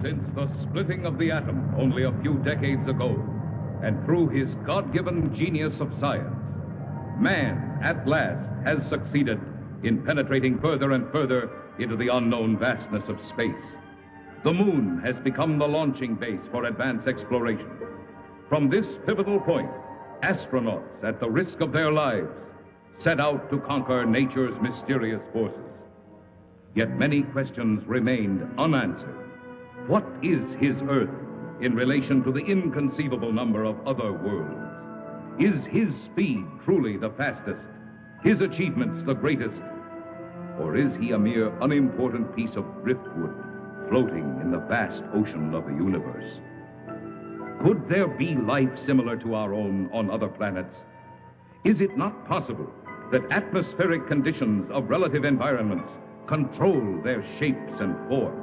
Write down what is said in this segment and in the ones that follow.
Since the splitting of the atom only a few decades ago, and through his God-given genius of science, man, at last, has succeeded in penetrating further and further into the unknown vastness of space. The moon has become the launching base for advanced exploration. From this pivotal point, astronauts, at the risk of their lives, set out to conquer nature's mysterious forces. Yet many questions remained unanswered. What is his Earth in relation to the inconceivable number of other worlds? Is his speed truly the fastest, his achievements the greatest? Or is he a mere unimportant piece of driftwood floating in the vast ocean of the universe? Could there be life similar to our own on other planets? Is it not possible that atmospheric conditions of relative environments control their shapes and forms?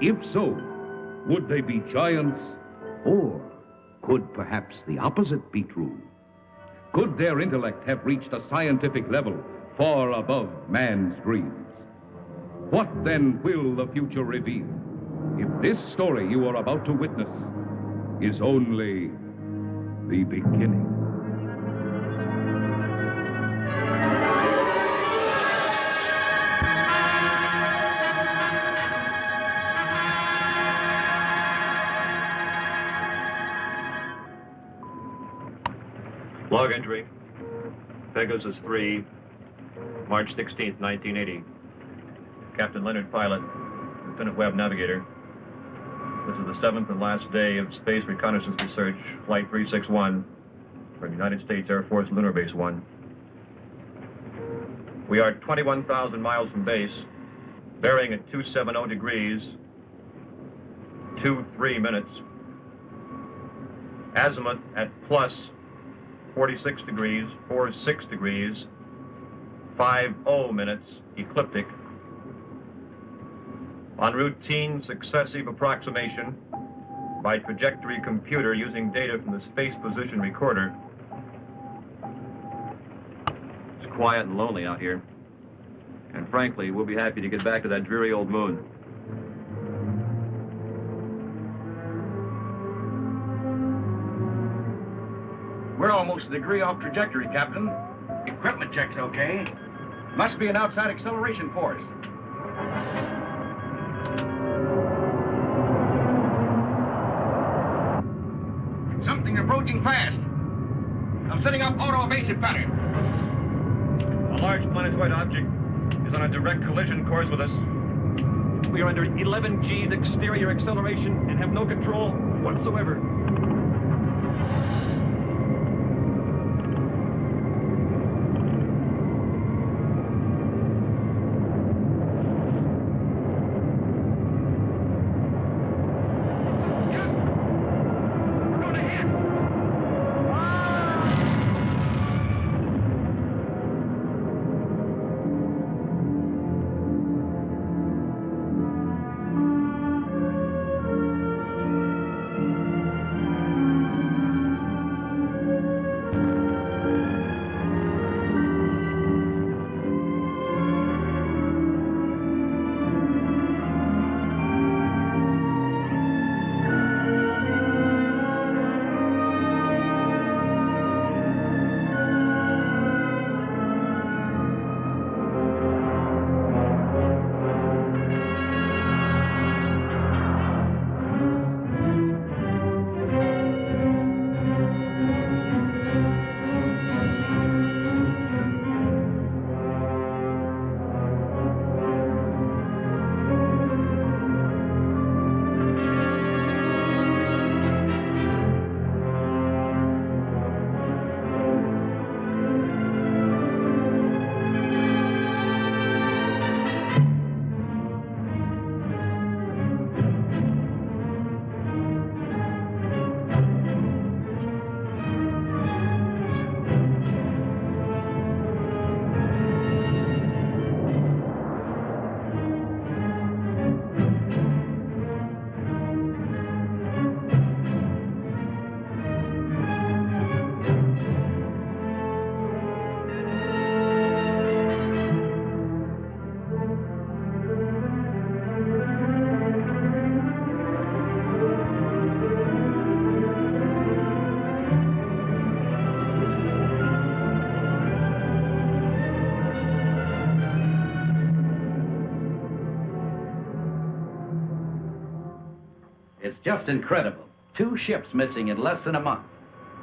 If so, would they be giants? Or could perhaps the opposite be true? Could their intellect have reached a scientific level far above man's dreams? What then will the future reveal if this story you are about to witness is only the beginning? Log entry, Pegasus 3, March 16th, 1980. Captain Leonard Pilot, Lieutenant Webb Navigator. This is the 7th and last day of Space Reconnaissance Research, Flight 361, from United States Air Force Lunar Base 1. We are 21,000 miles from base, bearing at 270 degrees, 23 minutes. Azimuth at plus 46 degrees, 46 degrees, 50 minutes, ecliptic. On routine successive approximation by trajectory computer using data from the Space Position Recorder. It's quiet and lonely out here. And frankly, we'll be happy to get back to that dreary old moon. We're almost a degree off trajectory, Captain. Equipment check's okay. Must be an outside acceleration force. Something approaching fast. I'm setting up auto-evasive pattern. A large planetoid object is on a direct collision course with us. We are under 11 G's exterior acceleration and have no control whatsoever. It's just incredible. 2 ships missing in less than a month.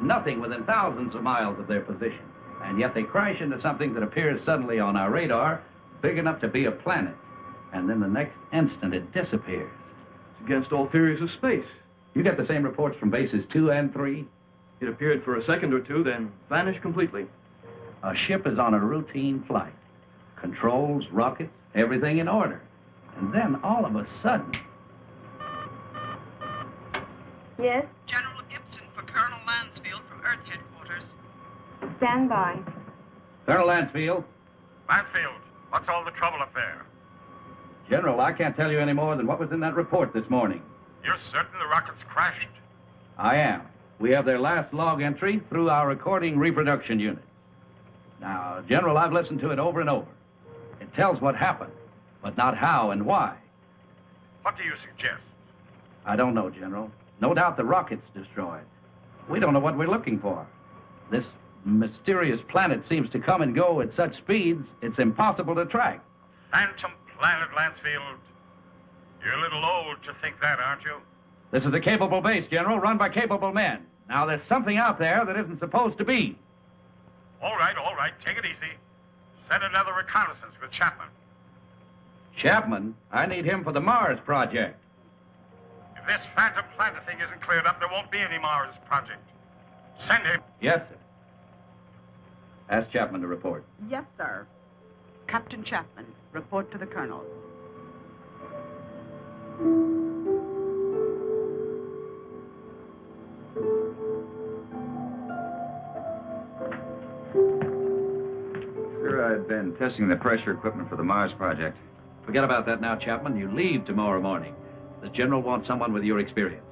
Nothing within thousands of miles of their position. And yet they crash into something that appears suddenly on our radar, big enough to be a planet. And then the next instant it disappears. It's against all theories of space. You get the same reports from bases 2 and 3? It appeared for a second or two, then vanished completely. A ship is on a routine flight. Controls, rockets, everything in order. And then all of a sudden... Yes? General Gibson for Colonel Lansfield from Earth Headquarters. Stand by. Colonel Lansfield. Lansfield, what's all the trouble up there? General, I can't tell you any more than what was in that report this morning. You're certain the rockets crashed? I am. We have their last log entry through our recording reproduction unit. Now, General, I've listened to it over and over. It tells what happened, but not how and why. What do you suggest? I don't know, General. No doubt the rocket's destroyed. We don't know what we're looking for. This mysterious planet seems to come and go at such speeds, it's impossible to track. Phantom planet, Lansfield. You're a little old to think that, aren't you? This is a capable base, General, run by capable men. Now, there's something out there that isn't supposed to be. All right, take it easy. Send another reconnaissance with Chapman. Chapman? I need him for the Mars project. If this phantom planet thing isn't cleared up, there won't be any Mars project. Send him. Yes, sir. Ask Chapman to report. Yes, sir. Captain Chapman, report to the Colonel. Sir, I've been testing the pressure equipment for the Mars project. Forget about that now, Chapman. You leave tomorrow morning. The General wants someone with your experience.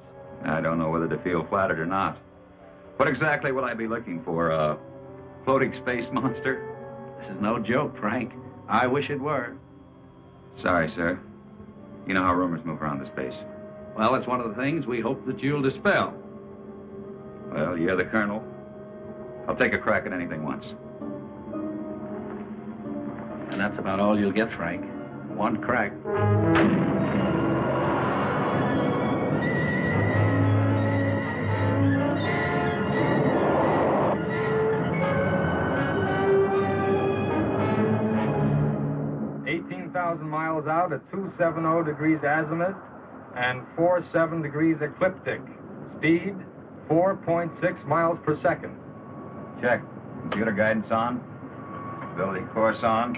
I don't know whether to feel flattered or not. What exactly will I be looking for? A floating space monster? This is no joke, Frank. I wish it were. Sorry, sir. You know how rumors move around the space. Well, it's one of the things we hope that you'll dispel. Well, you're the colonel. I'll take a crack at anything once. And that's about all you'll get, Frank. One crack. Miles out at 270 degrees azimuth and 47 degrees ecliptic. Speed 4.6 miles per second. Check. Computer guidance on. Stability course on.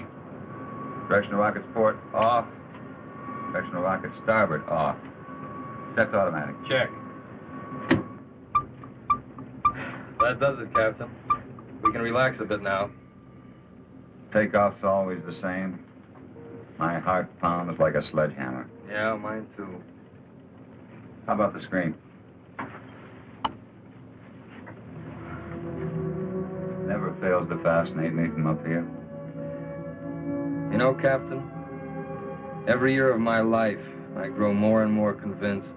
Direction of rocket's port off. Direction of rocket starboard off. Set to automatic. Check. That does it, Captain. We can relax a bit now. Takeoff's always the same. My heart pounds like a sledgehammer. Yeah, mine too. How about the screen? Never fails to fascinate me from up here. You know, Captain, every year of my life, I grow more and more convinced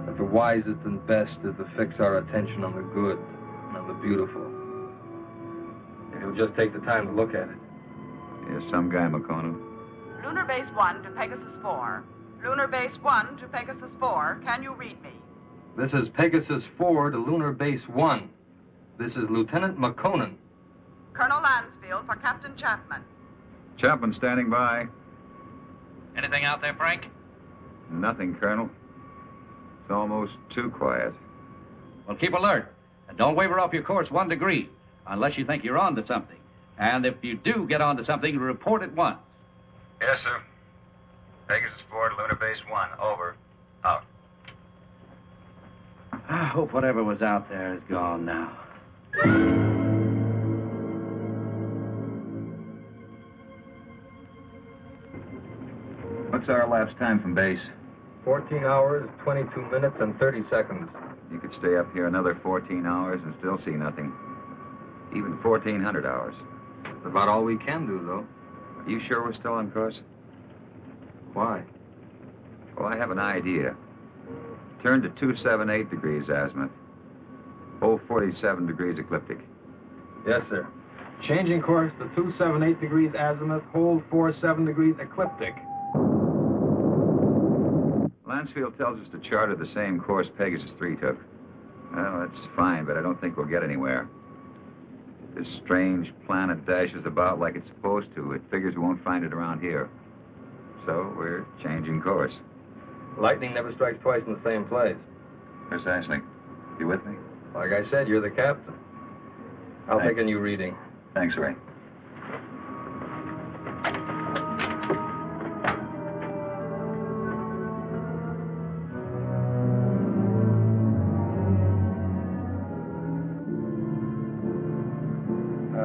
that the wisest and best is to fix our attention on the good and on the beautiful. And you'll just take the time to look at it. You're some guy, McCona. Lunar Base 1 to Pegasus 4. Lunar Base 1 to Pegasus 4. Can you read me? This is Pegasus 4 to Lunar Base 1. This is Lieutenant McConan. Colonel Lansfield for Captain Chapman. Chapman standing by. Anything out there, Frank? Nothing, Colonel. It's almost too quiet. Well, keep alert. And don't waver off your course 1 degree, unless you think you're on to something. And if you do get on to something, report at once. Yes, sir. Pegasus 4 to Lunar Base 1. Over. Out. I hope whatever was out there is gone now. What's our elapsed time from base? 14 hours, 22 minutes, and 30 seconds. You could stay up here another 14 hours and still see nothing. Even 1,400 hours. That's about all we can do, though. Are you sure we're still on course? Why? Well, I have an idea. Turn to 278 degrees azimuth. Hold 47 degrees ecliptic. Yes, sir. Changing course to 278 degrees azimuth, hold 47 degrees ecliptic. Mansfield tells us to charter the same course Pegasus 3 took. Well, that's fine, but I don't think we'll get anywhere. This strange planet dashes about like it's supposed to. It figures we won't find it around here. So we're changing course. Lightning never strikes twice in the same place. Precisely. You with me? Like I said, you're the captain. I'll take a new reading. Thanks, Ray.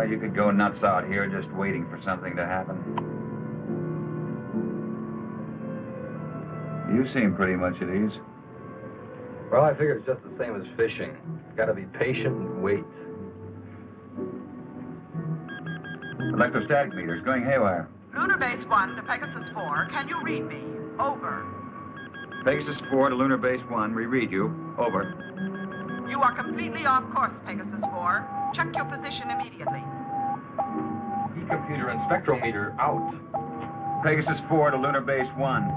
You could go nuts out here just waiting for something to happen. You seem pretty much at ease. Well, I figure it's just the same as fishing. Gotta be patient and wait. Electrostatic meters going haywire. Lunar Base 1 to Pegasus 4. Can you read me? Over. Pegasus 4 to Lunar Base 1. We read you. Over. You are completely off course, Pegasus 4. Check your position immediately. E-computer and spectrometer out. Pegasus 4 to Lunar Base 1.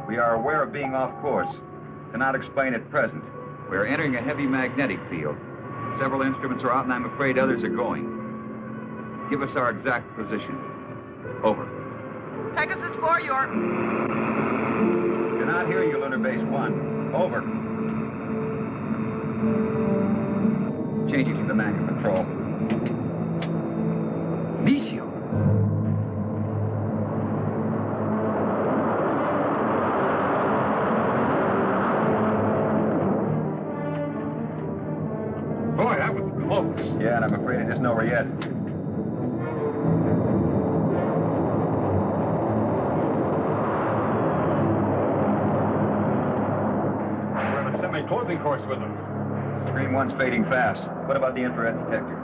We are aware of being off course. Cannot explain at present. We are entering a heavy magnetic field. Several instruments are out, and I'm afraid others are going. Give us our exact position. Over. Pegasus 4, you're... Cannot hear you, Lunar Base 1. Over. Changing to the manual control. Meteor. Boy, that was close. Yeah, and I'm afraid it isn't over yet. We're on a semi-closing course with them. Screen 1's fading fast. What about the infrared detector?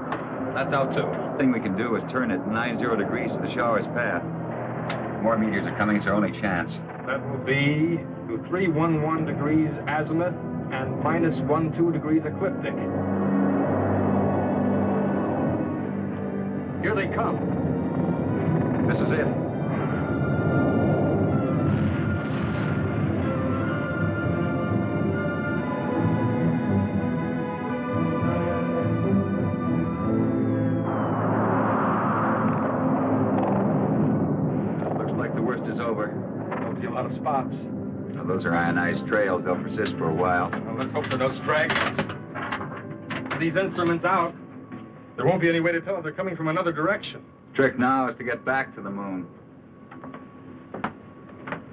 That's out too. Thing we can do is turn it 90 degrees to the shower's path. More meteors are coming. It's our only chance. That will be 311 degrees azimuth and minus 12 degrees ecliptic. Here they come. This is it. Looks like the worst is over. Don't see a lot of spots. Now, those are ionized trails. They'll persist for a while. Well, let's hope for no stragglers. With these instruments out, there won't be any way to tell if they're coming from another direction. Trick now is to get back to the moon.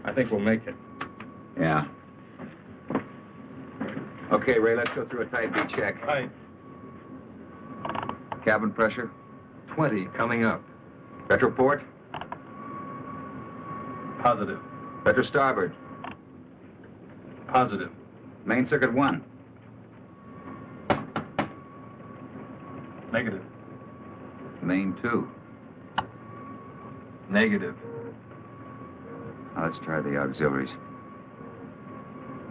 I think we'll make it. Yeah. Okay, Ray, let's go through a tight beat check. Right. Cabin pressure. 20 coming up. Retroport. Positive. Retro starboard. Positive. Main circuit 1. Negative. Main 2. Negative. Now let's try the auxiliaries.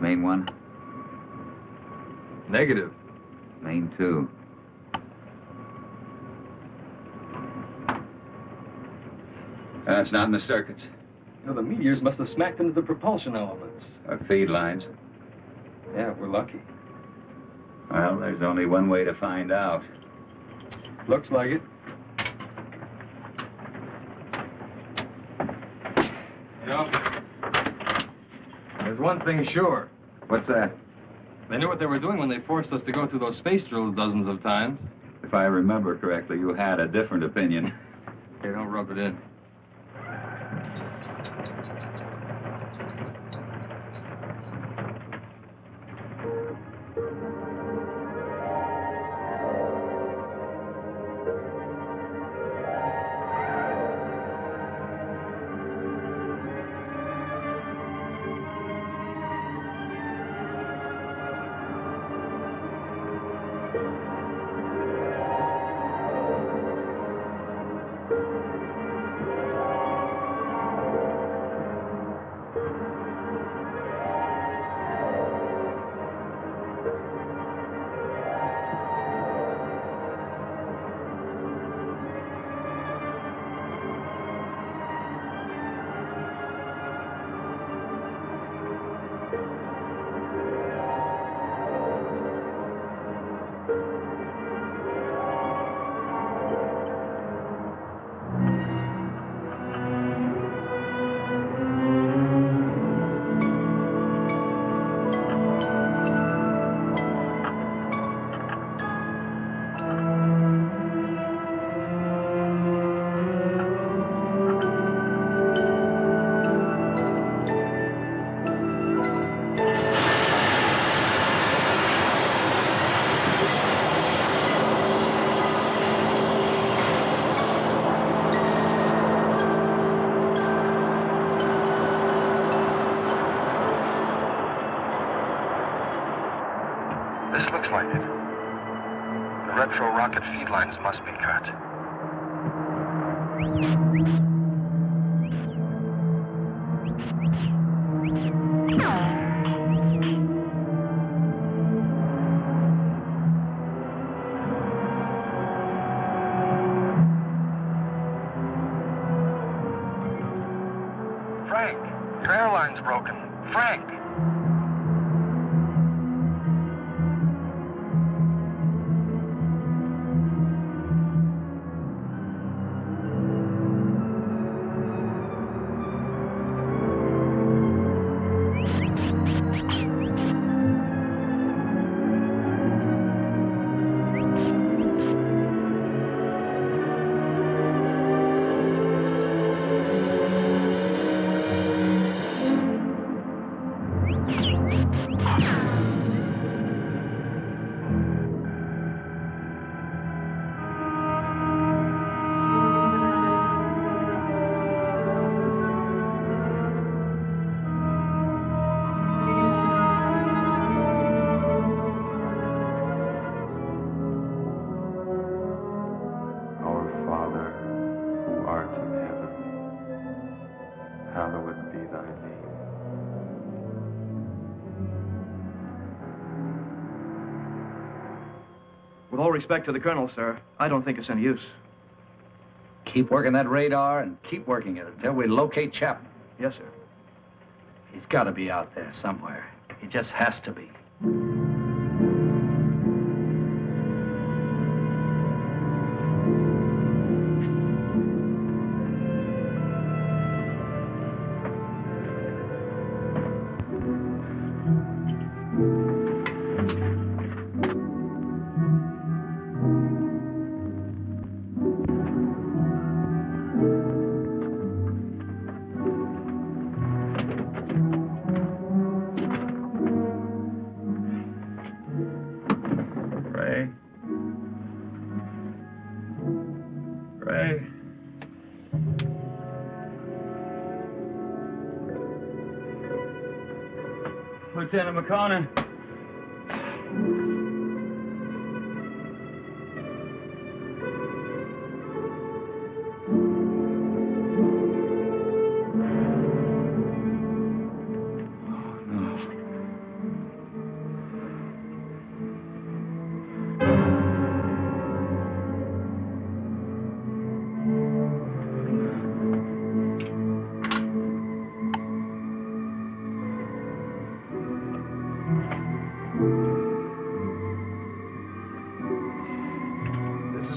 Main 1. Negative. Main 2. That's not in the circuits. You know, the meteors must have smacked into the propulsion elements. Or feed lines. Yeah, we're lucky. Well, there's only one way to find out. Looks like it. Yeah. There's one thing sure. What's that? They knew what they were doing when they forced us to go through those space drills dozens of times. If I remember correctly, you had a different opinion. Hey, don't rub it in. Looks like it. The retro rocket feed lines must be cut. Frank, your airline's broken. Frank! With all respect to the colonel, sir, I don't think it's any use. Keep working that radar and keep working it until we locate Chapman. Yes, sir. He's got to be out there somewhere. He just has to be. Lieutenant McConnell.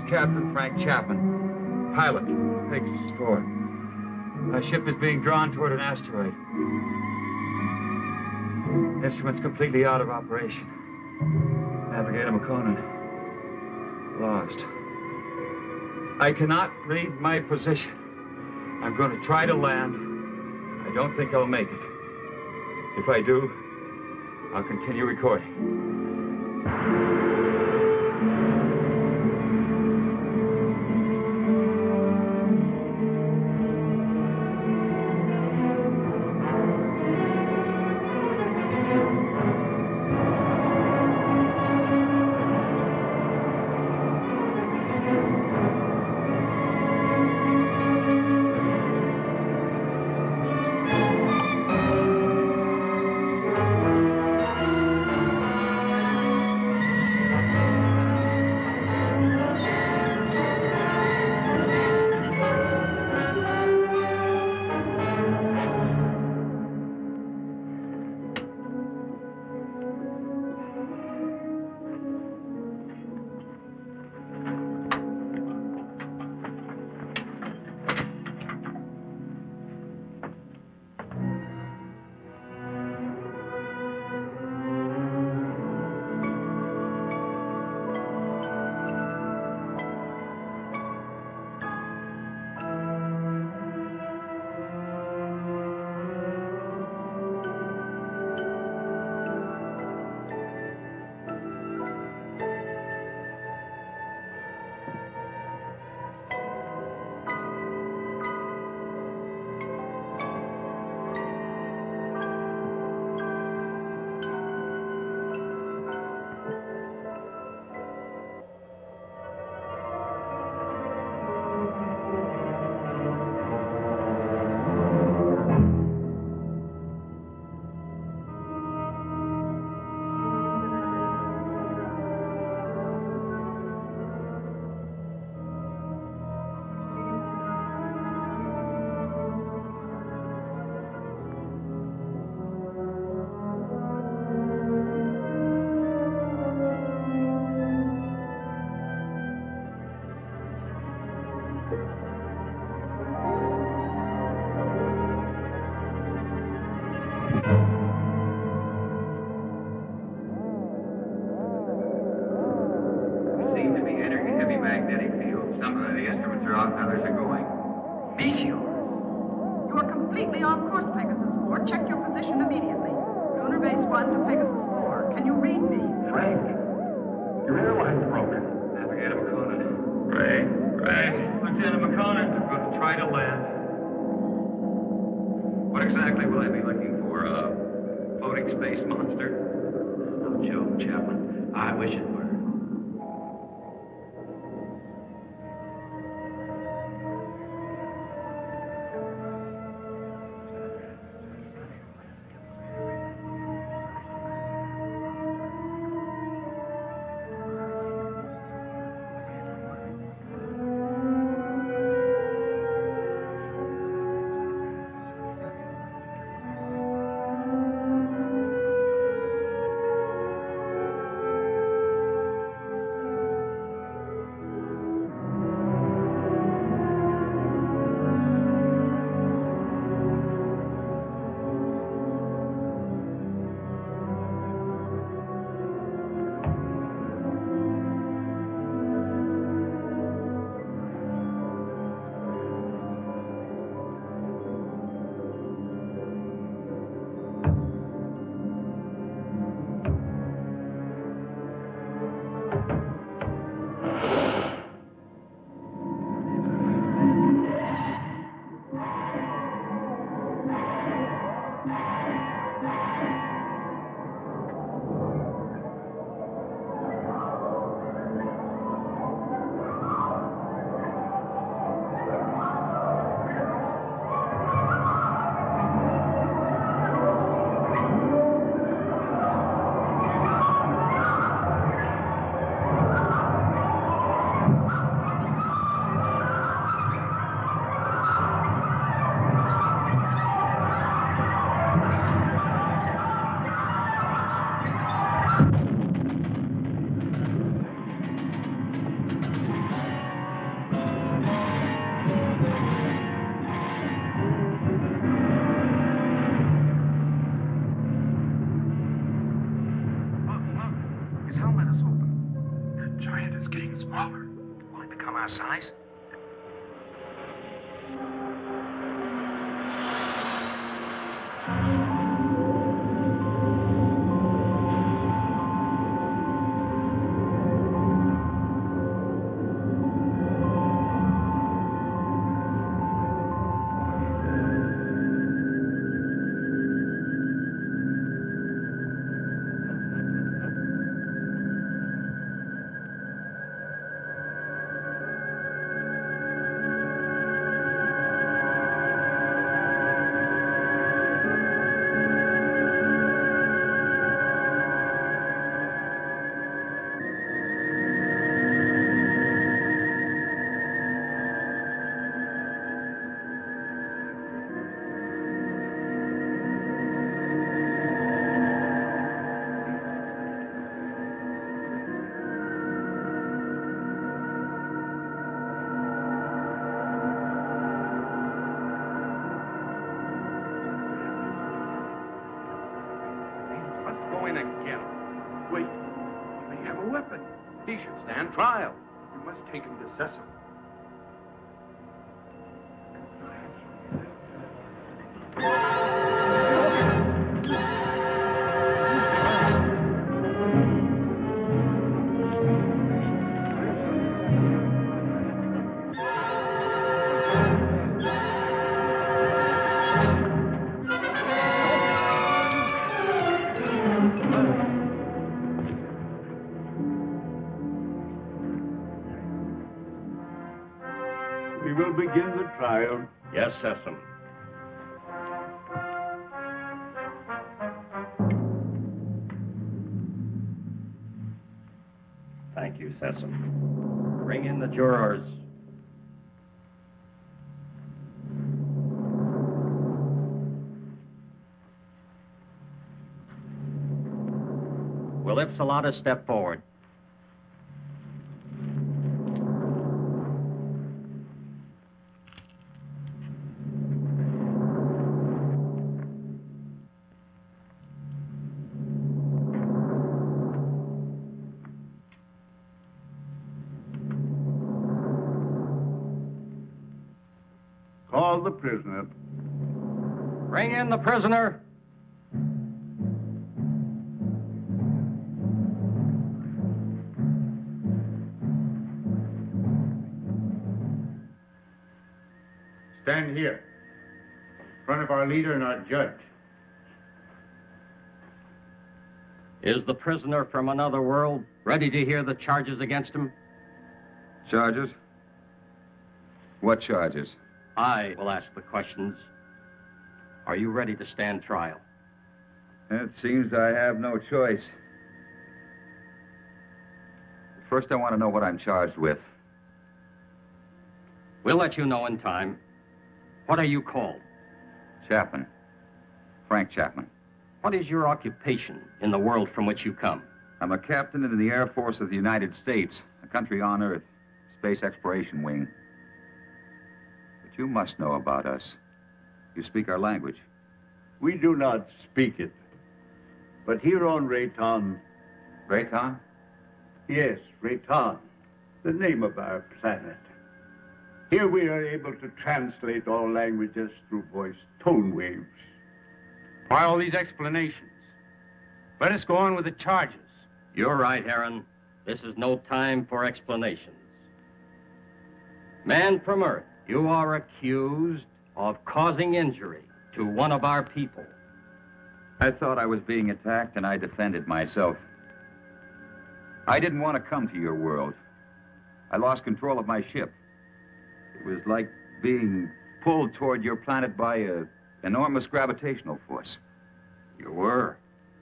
Captain Frank Chapman, pilot, Pegasus 4. Our ship is being drawn toward an asteroid. Instruments completely out of operation. Navigator McConan, lost. I cannot read my position. I'm going to try to land. I don't think I'll make it. If I do, I'll continue recording. We seem to be entering a heavy magnetic field. Some of the instruments are off, others are going. Meteor! You are completely off course, Pegasus 4. Check your position immediately. Lunar Base 1 to Pegasus 4. Can you read me? Frank, your airline's broken. Navigator McConan. Ray? Lieutenant McConan, we're going to try to land. What exactly will I be looking for? A floating space monster? No joke, Chaplain. I wish it were. Our size? Wait, he may have a weapon. He should stand trial. We must take him to Cecil. We will begin the trial. Yes, Cecil. Thank you, Cecil. Bring in the jurors. Will Ipsilata step forward? call the prisoner. Bring in the prisoner. Stand here, in front of our leader and our judge. Is the prisoner from another world ready to hear the charges against him? Charges? What charges? I will ask the questions. Are you ready to stand trial? It seems I have no choice. First, I want to know what I'm charged with. We'll let you know in time. What are you called? Chapman. Frank Chapman. What is your occupation in the world from which you come? I'm a captain in the Air Force of the United States, a country on Earth, Space Exploration Wing. But you must know about us. You speak our language. We do not speak it. But here on Rayton... Rayton? Yes, Rayton, the name of our planet. Here we are able to translate all languages through voice tone waves. Why all these explanations? Let us go on with the charges. You're right, Aaron. This is no time for explanations. Man from Earth, you are accused of causing injury to one of our people. I thought I was being attacked, and I defended myself. I didn't want to come to your world. I lost control of my ship. It was like being pulled toward your planet by an enormous gravitational force. You were,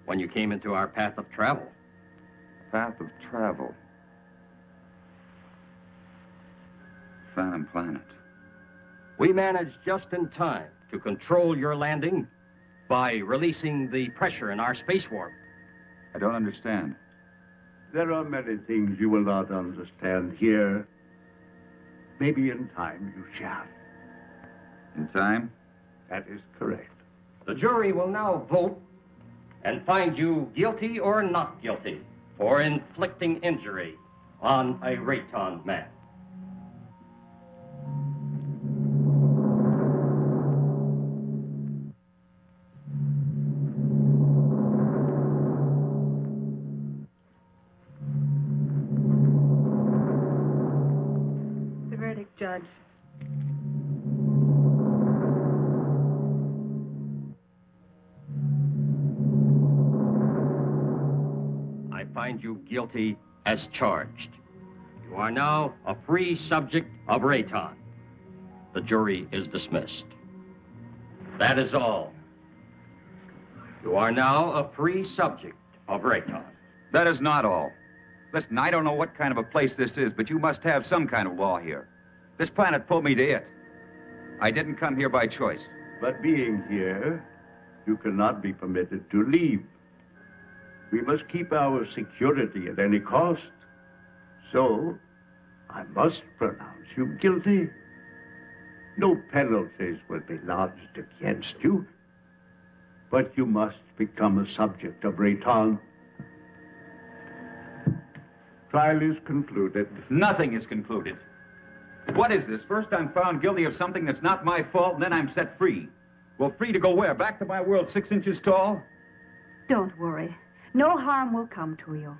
when you came into our path of travel. Path of travel. Phantom planet. We managed just in time to control your landing by releasing the pressure in our space warp. I don't understand. There are many things you will not understand here. Maybe in time you shall. In time? That is correct. The jury will now vote and find you guilty or not guilty for inflicting injury on a Rayton man. The verdict, Judge. I find you guilty as charged. You are now a free subject of Rayton. The jury is dismissed. That is all. You are now a free subject of Rayton. That is not all. Listen, I don't know what kind of a place this is, but you must have some kind of law here. This planet pulled me to it. I didn't come here by choice. But being here, you cannot be permitted to leave. We must keep our security at any cost. So, I must pronounce you guilty. No penalties will be lodged against you. But you must become a subject of Rayton. Trial is concluded. Nothing is concluded. What is this? First I'm found guilty of something that's not my fault, and then I'm set free. Well, free to go where? Back to my world 6 inches tall? Don't worry. No harm will come to you.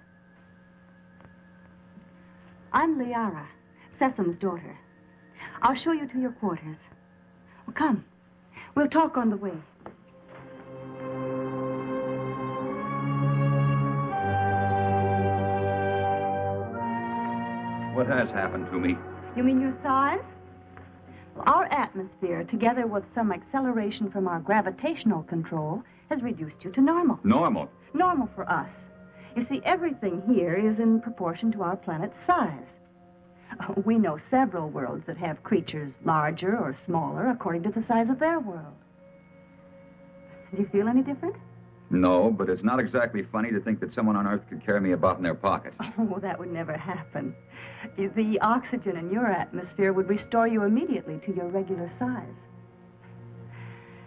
I'm Liara, Sesam's daughter. I'll show you to your quarters. Well, come. We'll talk on the way. What has happened to me? You mean your size? Well, our atmosphere, together with some acceleration from our gravitational control, has reduced you to normal. Normal. Normal for us. You see, everything here is in proportion to our planet's size. We know several worlds that have creatures larger or smaller according to the size of their world. Do you feel any different? No, but it's not exactly funny to think that someone on Earth could carry me about in their pocket. Oh, that would never happen. The oxygen in your atmosphere would restore you immediately to your regular size.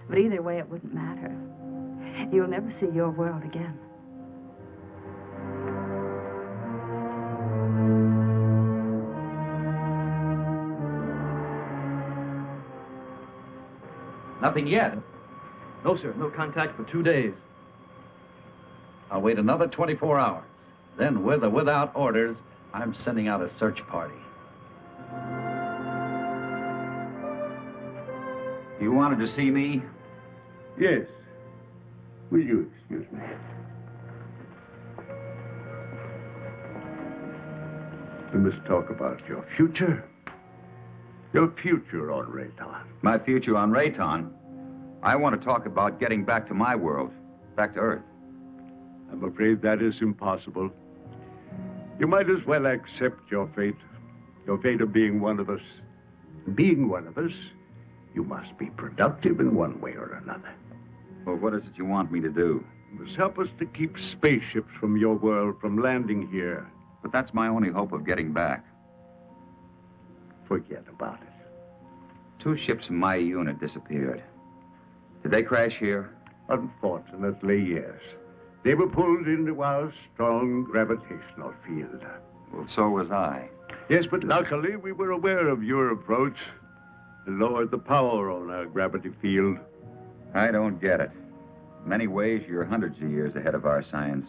But either way, it wouldn't matter. You'll never see your world again. Nothing yet. No, sir. No contact for 2 days. I'll wait another 24 hours. Then, with or without orders, I'm sending out a search party. You wanted to see me? Yes. Will you excuse me? We must talk about your future. Your future on Rayton. My future on Rayton? I want to talk about getting back to my world, back to Earth. I'm afraid that is impossible. You might as well accept your fate of being one of us. Being one of us, you must be productive in one way or another. Well, what is it you want me to do? You must help us to keep spaceships from your world from landing here. But that's my only hope of getting back. Forget about it. 2 ships in my unit disappeared. Did they crash here? Unfortunately, yes. They were pulled into our strong gravitational field. Well, so was I. Yes, but luckily we were aware of your approach and lowered the power on our gravity field. I don't get it. In many ways, you're hundreds of years ahead of our science.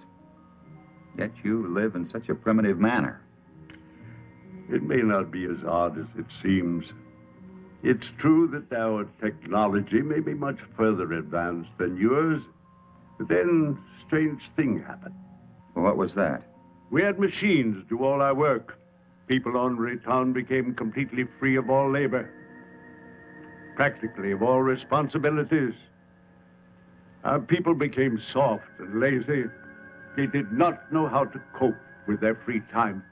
Yet you live in such a primitive manner. It may not be as odd as it seems. It's true that our technology may be much further advanced than yours, but then a strange thing happened. Well, what was that? We had machines do all our work. People on Rayton became completely free of all labor, practically of all responsibilities. Our people became soft and lazy. They did not know how to cope with their free time.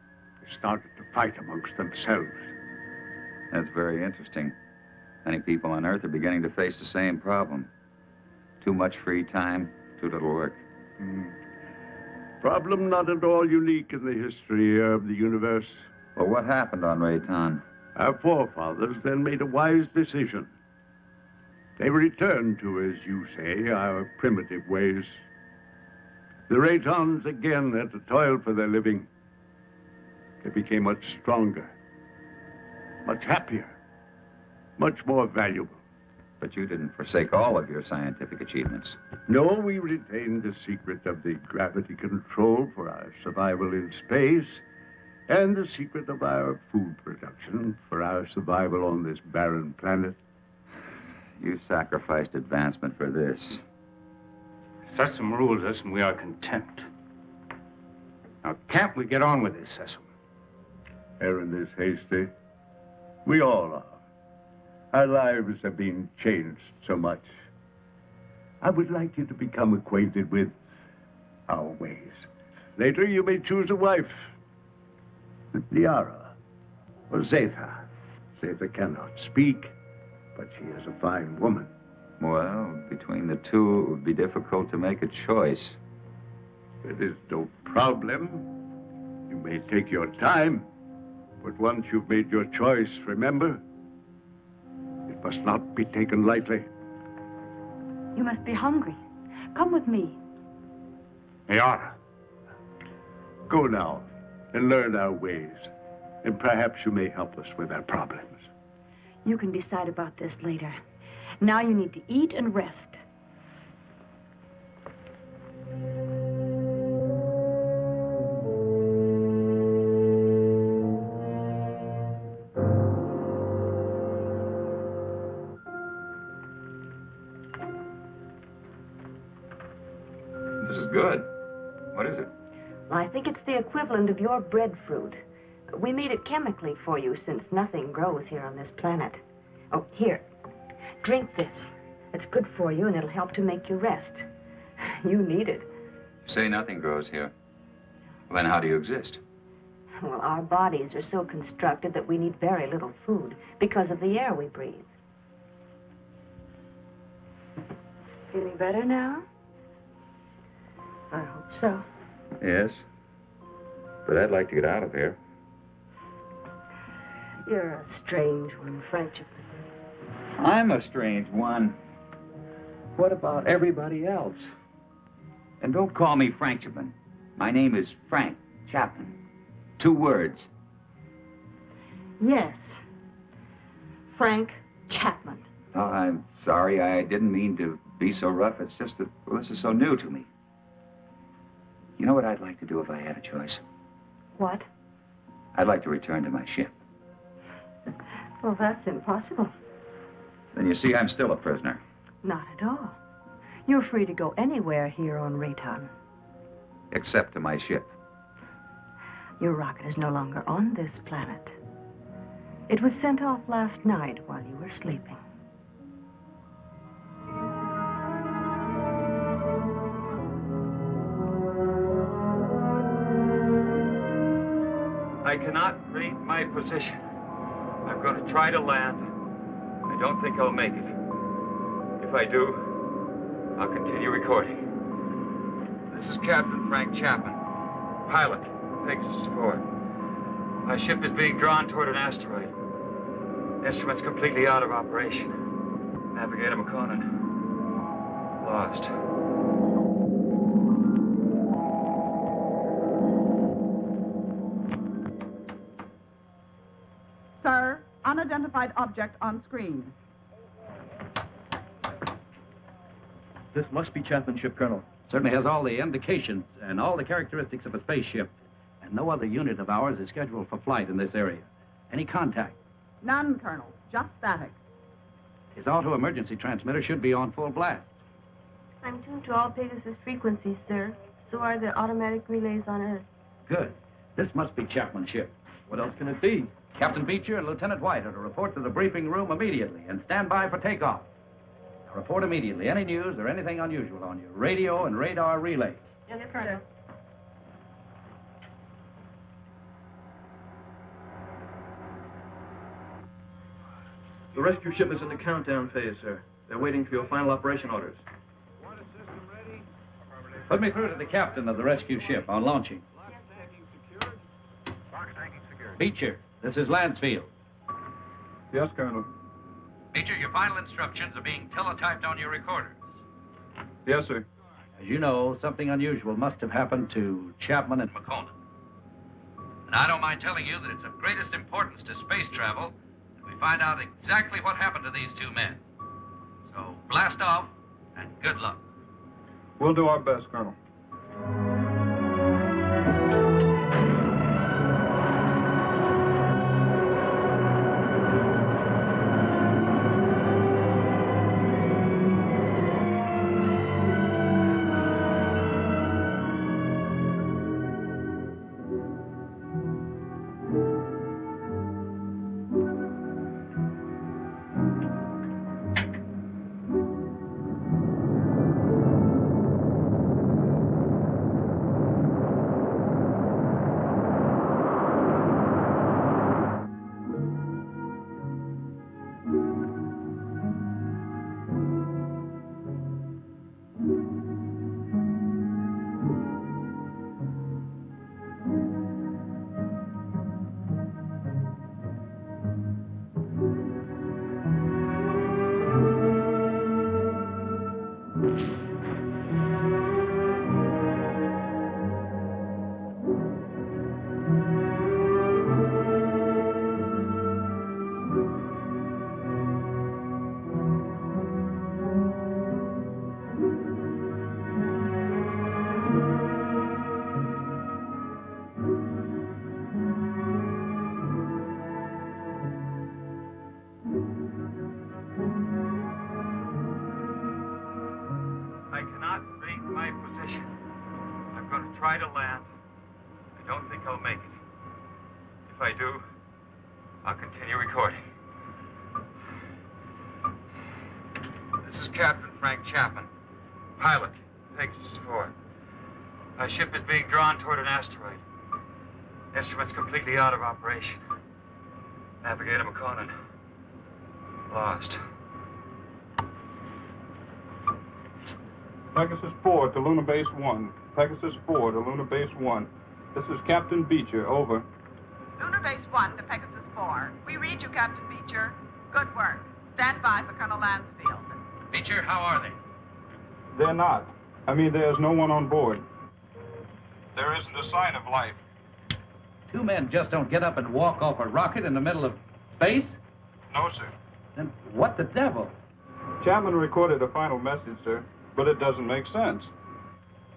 They started to fight amongst themselves. That's very interesting. Many people on Earth are beginning to face the same problem. Too much free time, too little work. Problem not at all unique in the history of the universe. Well, what happened on Rayton? Our forefathers then made a wise decision. They returned to, as you say, our primitive ways. The Raytons again had to toil for their living. They became much stronger, much happier, much more valuable. But you didn't forsake all of your scientific achievements. No, we retained the secret of the gravity control for our survival in space, and the secret of our food production for our survival on this barren planet. You sacrificed advancement for this. Sessom rules us, and we are content. Now, can't we get on with this, Sessom? Aaron is hasty. We all are. Our lives have been changed so much. I would like you to become acquainted with our ways. Later, you may choose a wife. Liara or Zetha. Zetha cannot speak, but she is a fine woman. Well, between the two, it would be difficult to make a choice. It is no problem. You may take your time, but once you've made your choice, remember, it must not be taken lightly. You must be hungry. Come with me. Liara. Go now and learn our ways, and perhaps you may help us with our problems. You can decide about this later. Now you need to eat and rest. This is good. What is it? Well, I think it's the equivalent of your breadfruit. We made it chemically for you since nothing grows here on this planet. Oh, here. Drink this. It's good for you and it'll help to make you rest. You need it. Say nothing grows here. Well, then how do you exist? Well, our bodies are so constructed that we need very little food because of the air we breathe. Feeling better now? I hope so. Yes. But I'd like to get out of here. You're a strange one, Frenchman. I'm a strange one. What about everybody else? And don't call me Frenchman. My name is Frank Chapman. 2 words. Yes. Frank Chapman. Oh, I'm sorry. I didn't mean to be so rough. It's just that well, this is so new to me. You know what I'd like to do if I had a choice? What? I'd like to return to my ship. Well, that's impossible. Then you see, I'm still a prisoner. Not at all. You're free to go anywhere here on Rayton. Except to my ship. Your rocket is no longer on this planet. It was sent off last night while you were sleeping. I cannot read my position. I'm going to try to land. I don't think I'll make it. If I do, I'll continue recording. This is Captain Frank Chapman, pilot, Pegasus 4. My ship is being drawn toward an asteroid. Instruments completely out of operation. Navigator McConan, lost. Sir, unidentified object on screen. This must be Chapman's ship, Colonel. Certainly has all the indications and all the characteristics of a spaceship. And no other unit of ours is scheduled for flight in this area. Any contact? None, Colonel. Just static. His auto-emergency transmitter should be on full blast. I'm tuned to all Pegasus frequencies, sir. So are the automatic relays on Earth. Good. This must be Chapman's ship. What else can it be? Captain Beecher and Lieutenant White are to report to the briefing room immediately and stand by for takeoff. Now report immediately any news or anything unusual on your radio and radar relays. Yes, Colonel. The rescue ship is in the countdown phase, sir. They're waiting for your final operation orders. Put me through to the captain of the rescue ship on launching. Beecher, this is Lansfield. Yes, Colonel. Beecher, your final instructions are being teletyped on your recorders. Yes, sir. As you know, something unusual must have happened to Chapman and McConan. And I don't mind telling you that it's of greatest importance to space travel that we find out exactly what happened to these two men. So blast off and good luck. We'll do our best, Colonel. Try to land. I don't think I'll make it. If I do, I'll continue recording. This is Captain Frank Chapman, pilot, Pegasus 4. My ship is being drawn toward an asteroid. Instruments completely out of operation. Navigator McConan, lost. Pegasus 4 to Lunar Base 1. Pegasus 4 to Lunar Base 1. This is Captain Beecher, over. Lunar Base 1 to Pegasus 4. We read you, Captain Beecher. Good work. Stand by for Colonel Lansfield. Beecher, how are they? They're not. I mean, there's no one on board. There isn't a sign of life. Two men just don't get up and walk off a rocket in the middle of space? No, sir. Then what the devil? Chapman recorded a final message, sir, but it doesn't make sense.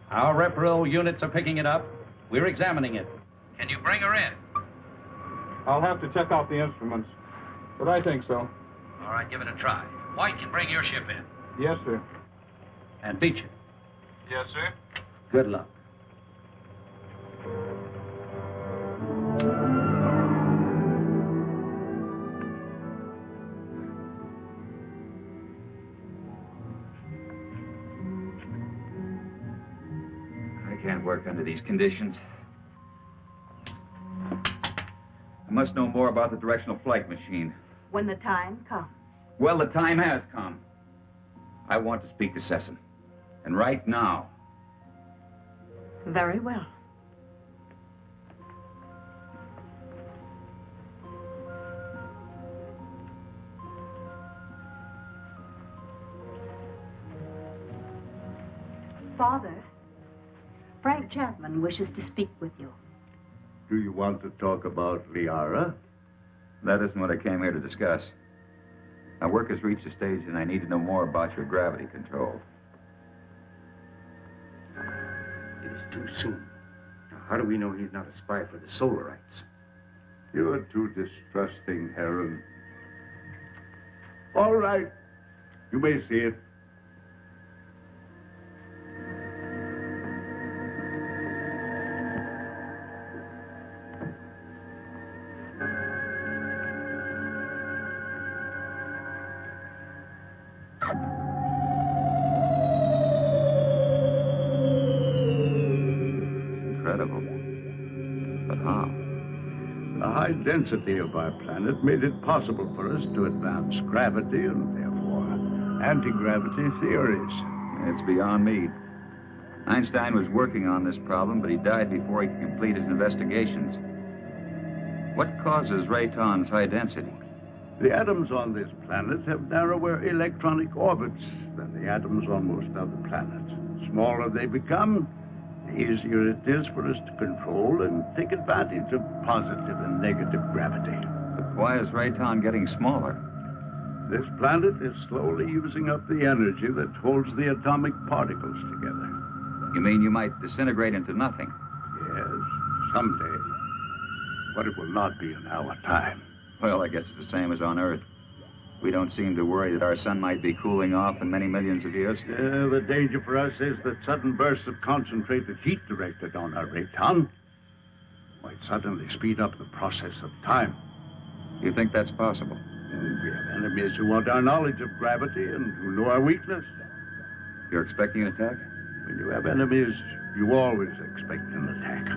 Our repro units are picking it up. We're examining it. Can you bring her in? I'll have to check out the instruments, but I think so. All right, give it a try. White can bring your ship in. Yes, sir. And Beecher. Yes, sir. Good luck. I can't work under these conditions. I must know more about the directional flight machine. When the time comes. Well, the time has come. I want to speak to Sesson. And right now. Very well. Father, Frank Chapman wishes to speak with you. Do you want to talk about Liara? That isn't what I came here to discuss. My work has reached a stage and I need to know more about your gravity control. It is too soon. Now, how do we know he's not a spy for the Solarites? You are too distrusting, Heron. All right. You may see it. The density of our planet made it possible for us to advance gravity and therefore anti-gravity theories. It's beyond me. Einstein was working on this problem, but he died before he could complete his investigations. What causes Rayton's high density? The atoms on this planet have narrower electronic orbits than the atoms on most other planets. The smaller they become, the easier it is for us to control and take advantage of positive and negative gravity. But why is Rayton getting smaller? This planet is slowly using up the energy that holds the atomic particles together. You mean you might disintegrate into nothing? Yes, someday. But it will not be in our time. Well, I guess it's the same as on Earth. We don't seem to worry that our sun might be cooling off in many millions of years. The danger for us is that sudden bursts of concentrated heat directed on our Rayton might suddenly speed up the process of time. You think that's possible? We have enemies who want our knowledge of gravity and who know our weakness. You're expecting an attack? When you have enemies, you always expect an attack.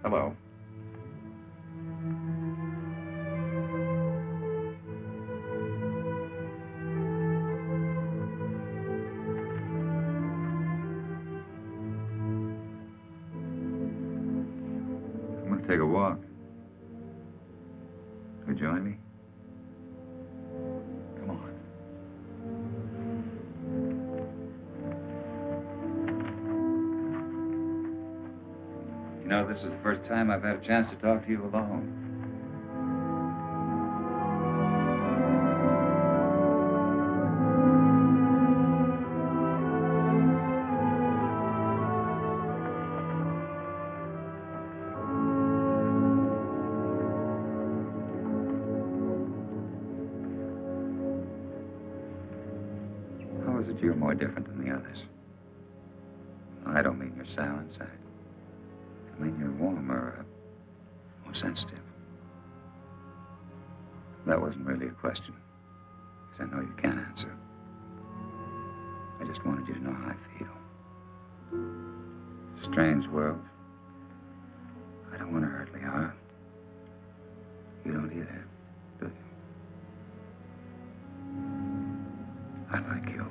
Hello. I'm going to take a walk. Will you join me? Come on. You know, this is the first time I've had a chance to talk to you alone. How is it you're more different than the others? I don't mean you're sour inside. I mean, you're warmer, more sensitive. That wasn't really a question, because I know you can't answer. I just wanted you to know how I feel. It's a strange world. I don't want to hurt Liara. You don't either, do you? I like you.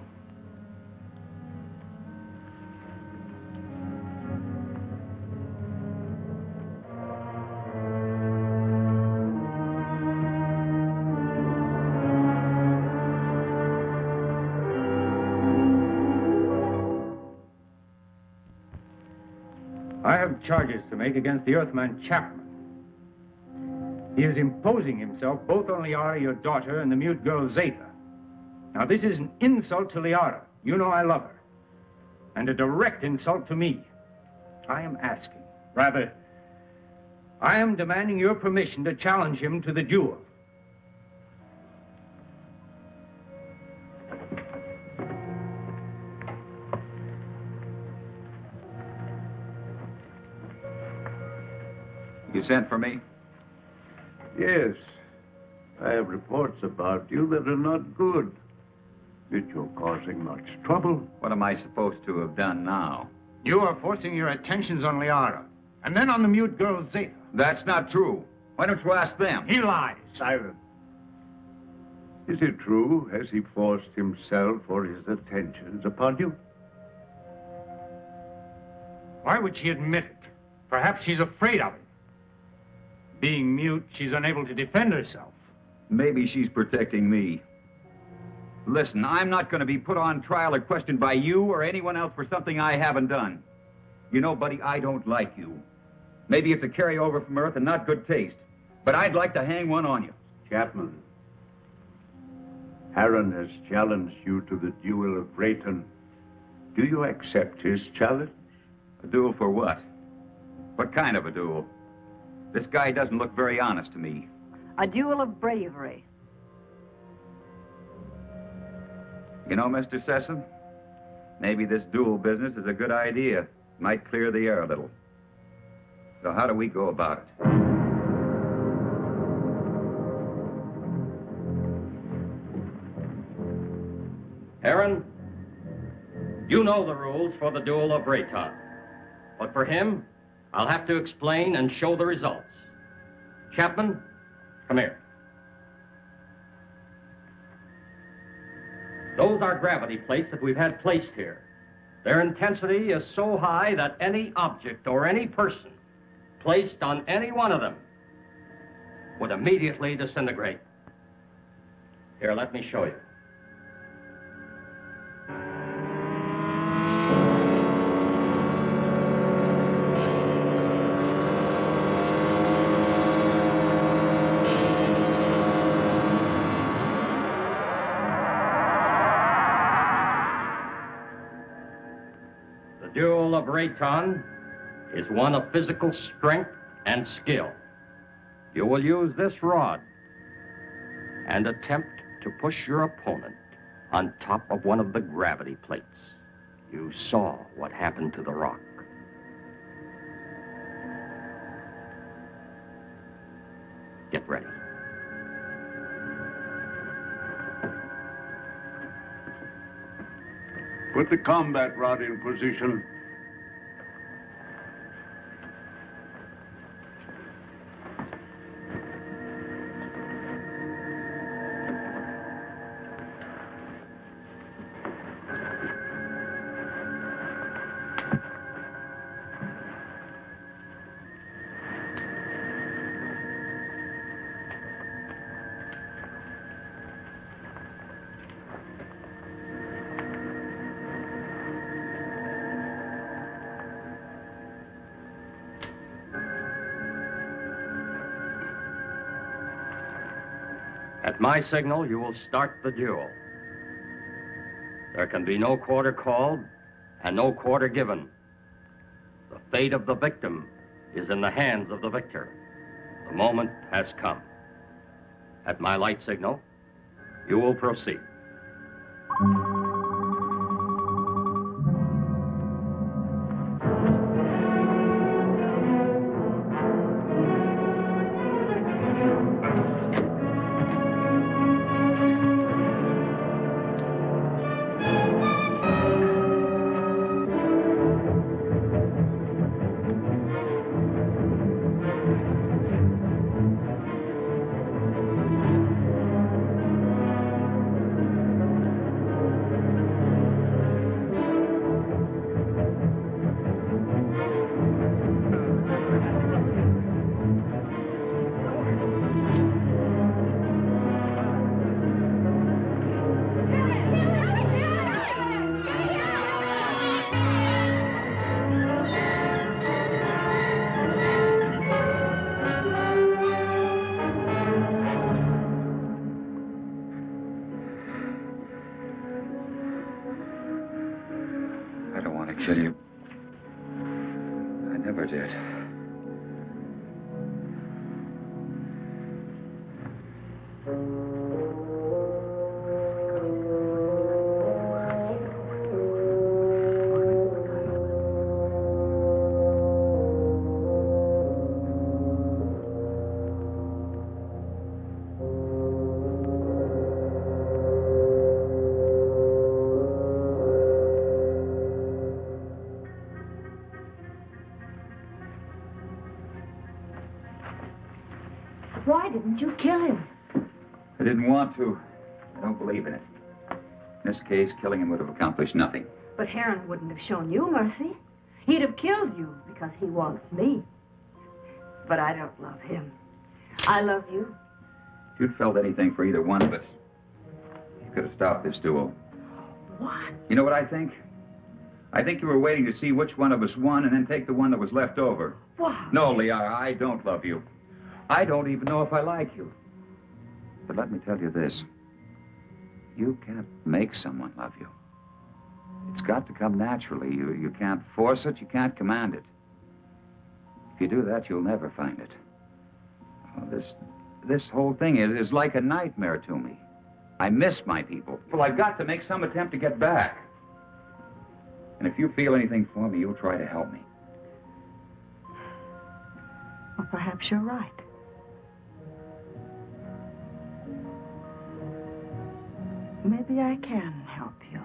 have charges to make against the Earthman Chapman. He is imposing himself both on Liara, your daughter, and the mute girl Zeta. Now, this is an insult to Liara. You know I love her. And a direct insult to me. I am asking, rather, I am demanding your permission to challenge him to the duel. You sent for me? Yes. I have reports about you that are not good. That you're causing much trouble. What am I supposed to have done now? You are forcing your attentions on Liara, and then on the mute girl Zeta. That's not true. Why don't you ask them? He lies. Silence. Is it true? Has he forced himself or his attentions upon you? Why would she admit it? Perhaps she's afraid of him. Being mute, she's unable to defend herself. Maybe she's protecting me. Listen, I'm not going to be put on trial or questioned by you or anyone else for something I haven't done. You know, buddy, I don't like you. Maybe it's a carryover from Earth and not good taste, but I'd like to hang one on you. Chapman, Aaron has challenged you to the duel of Rayton. Do you accept his challenge? A duel for what? What kind of a duel? This guy doesn't look very honest to me. A duel of bravery. You know, Mr. Sessom, maybe this duel business is a good idea. Might clear the air a little. So how do we go about it? Aaron, you know the rules for the duel of Rayton. But for him, I'll have to explain and show the results. Chapman, come here. Those are gravity plates that we've had placed here. Their intensity is so high that any object or any person placed on any one of them would immediately disintegrate. Here, let me show you. The duel of Rayton is one of physical strength and skill. You will use this rod and attempt to push your opponent on top of one of the gravity plates. You saw what happened to the rock. Get ready. Put the combat rod in position. At my signal, you will start the duel. There can be no quarter called and no quarter given. The fate of the victim is in the hands of the victor. The moment has come. At my light signal, you will proceed. tell you, I never did. Why didn't you kill him? I didn't want to. I don't believe in it. In this case, killing him would have accomplished nothing. But Heron wouldn't have shown you mercy. He'd have killed you because he wants me. But I don't love him. I love you. If you'd felt anything for either one of us, you could have stopped this duel. What? You know what I think? I think you were waiting to see which one of us won and then take the one that was left over. Why? No, Liara, I don't love you. I don't even know if I like you. But let me tell you this. You can't make someone love you. It's got to come naturally. You can't force it, you can't command it. If you do that, you'll never find it. Oh, this whole thing is like a nightmare to me. I miss my people. Well, I've got to make some attempt to get back. And if you feel anything for me, you'll try to help me. Well, perhaps you're right. Maybe I can help you.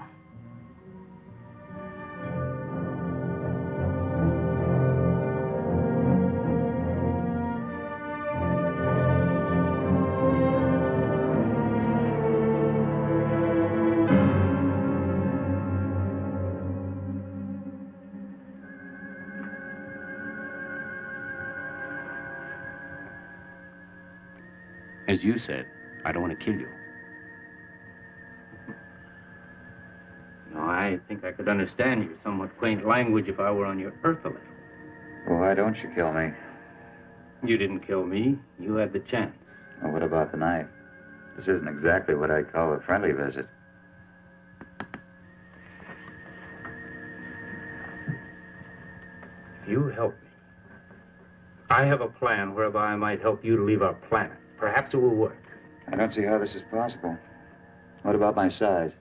As you said, I don't want to kill you. No, I think I could understand your somewhat quaint language if I were on your Earth a little. Well, why don't you kill me? You didn't kill me. You had the chance. Well, what about the knife? This isn't exactly what I'd call a friendly visit. If you help me, I have a plan whereby I might help you to leave our planet. Perhaps it will work. I don't see how this is possible. What about my size?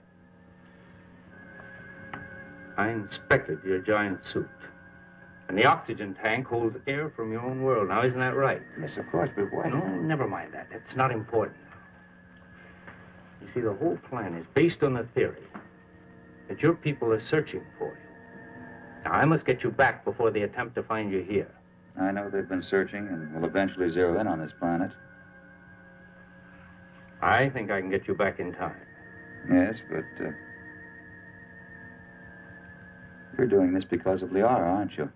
I inspected your giant suit. And the oxygen tank holds air from your own world. Now, isn't that right? Yes, of course, but why? No, never mind that. It's not important. You see, the whole plan is based on the theory that your people are searching for you. Now, I must get you back before they attempt to find you here. I know they've been searching and will eventually zero in on this planet. I think I can get you back in time. Yes, but you're doing this because of Liara, aren't you?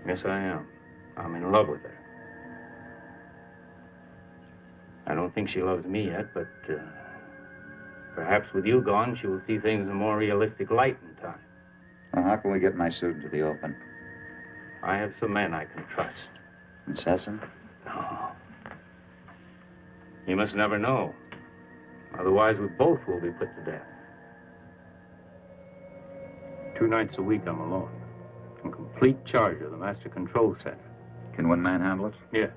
Yes, I am. I'm in love with her. I don't think she loves me yet, but perhaps with you gone, she will see things in a more realistic light in time. Well, how can we get my suit into the open? I have some men I can trust. Incessant? No. You must never know. Otherwise, we both will be put to death. 2 nights a week, I'm alone. In complete charge of the master control center. Can one man handle it? Yes.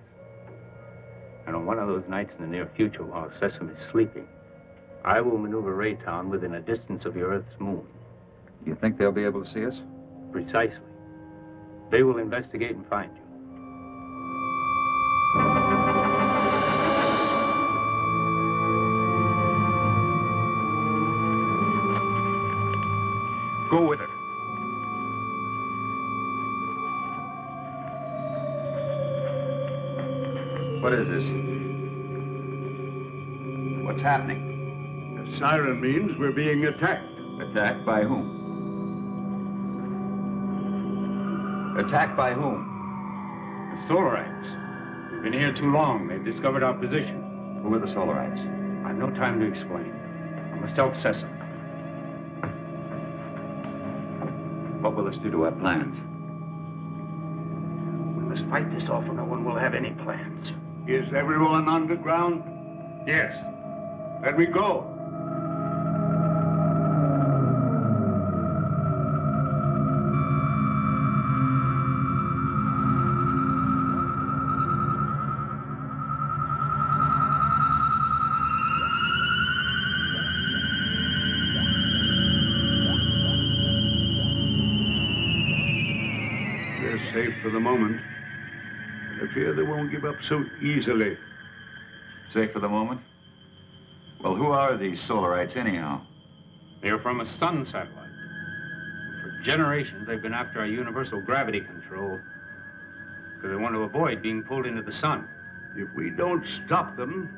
And on one of those nights in the near future, while Sesame is sleeping, I will maneuver Raytown within a distance of your Earth's moon. You think they'll be able to see us? Precisely. They will investigate and find you. Go with it. What is this? What's happening? The siren means we're being attacked. Attacked by whom? Attacked by whom? The Solarites. We've been here too long. They've discovered our position. Who are the Solarites? I've no time to explain. I must help Sesame. What will this do to our plans? We must fight this off or no one will have any plans. Is everyone underground? Yes. Let me go. won't give up so easily. Safe for the moment? Well, who are these Solarites anyhow? They're from a sun satellite. For generations, they've been after our universal gravity control because they want to avoid being pulled into the sun. If we don't stop them,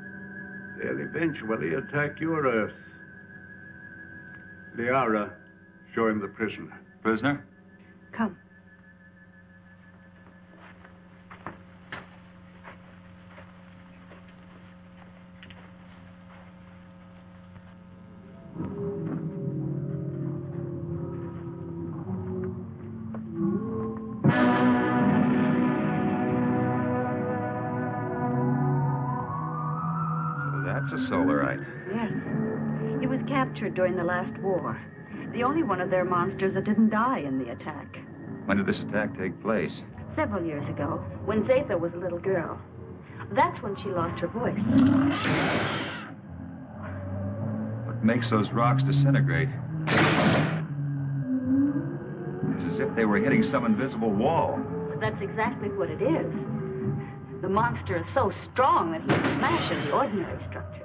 they'll eventually attack your Earth. Liara, show him the prisoner. Prisoner? Come. That's a Solarite. Yes. He was captured during the last war. The only one of their monsters that didn't die in the attack. When did this attack take place? Several years ago, when Zatha was a little girl. That's when she lost her voice. What makes those rocks disintegrate? It's as if they were hitting some invisible wall. That's exactly what it is. The monster is so strong that he can smash any ordinary structure.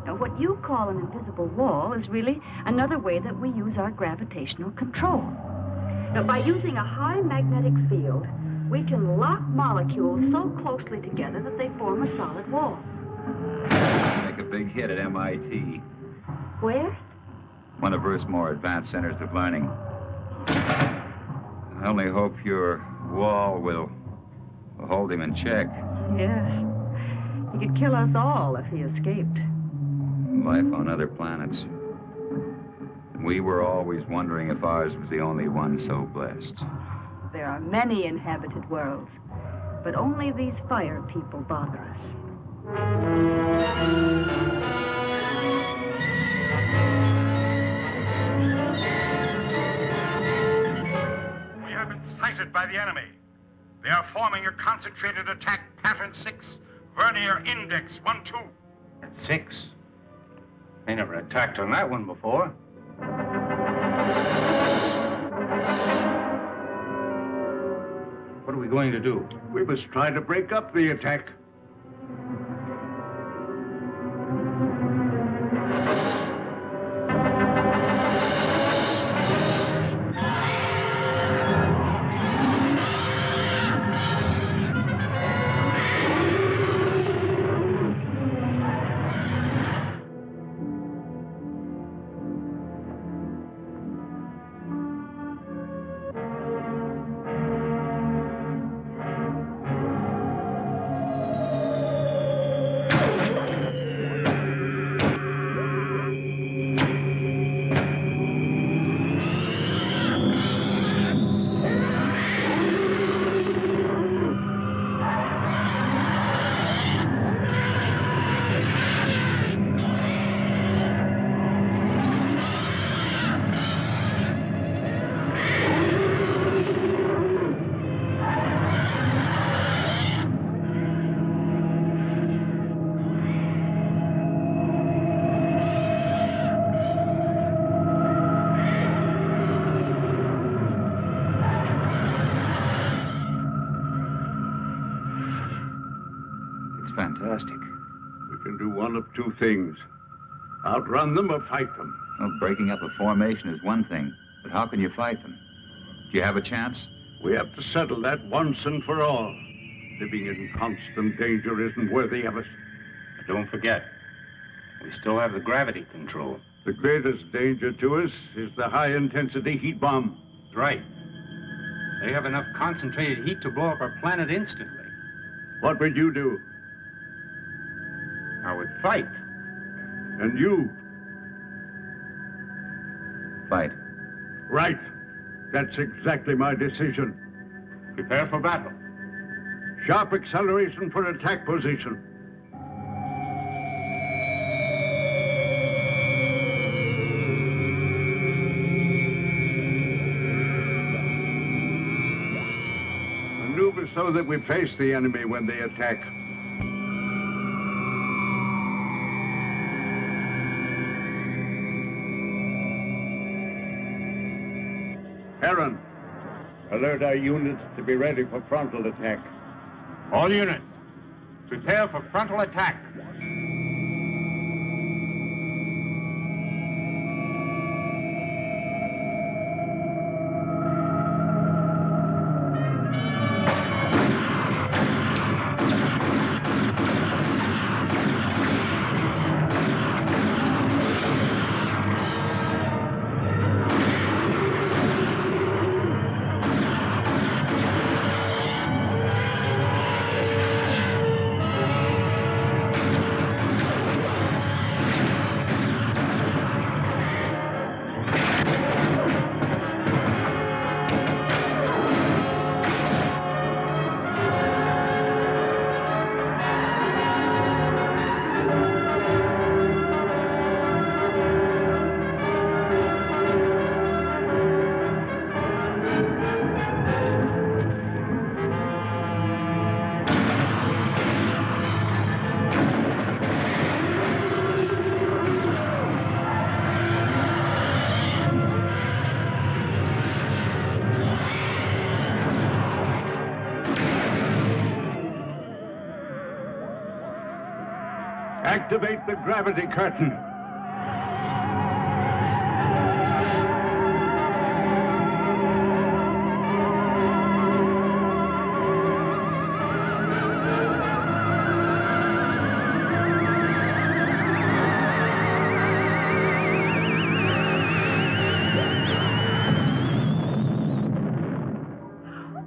Now, what you call an invisible wall is really another way that we use our gravitational control. Now, by using a high magnetic field, we can lock molecules so closely together that they form a solid wall. Make a big hit at MIT. Where? One of Earth's more advanced centers of learning. I only hope your wall will hold him in check. Yes. He could kill us all if he escaped. Life on other planets. We were always wondering if ours was the only one so blessed. There are many inhabited worlds, but only these fire people bother us. We have been sighted by the enemy. They are forming a concentrated attack, pattern 6, vernier index 1-2. That's 6. They never attacked on that one before. What are we going to do? We must try to break up the attack. Fantastic. We can do one of two things. Outrun them or fight them. Well, breaking up a formation is one thing, but how can you fight them? Do you have a chance? We have to settle that once and for all. Living in constant danger isn't worthy of us. But don't forget, we still have the gravity control. The greatest danger to us is the high-intensity heat bomb. That's right. They have enough concentrated heat to blow up our planet instantly. What would you do? I would fight. And you? Fight. Right. That's exactly my decision. Prepare for battle. Sharp acceleration for attack position. Maneuver so that we face the enemy when they attack. Aaron, alert our units to be ready for frontal attack. All units, Prepare for frontal attack. Activate the gravity curtain.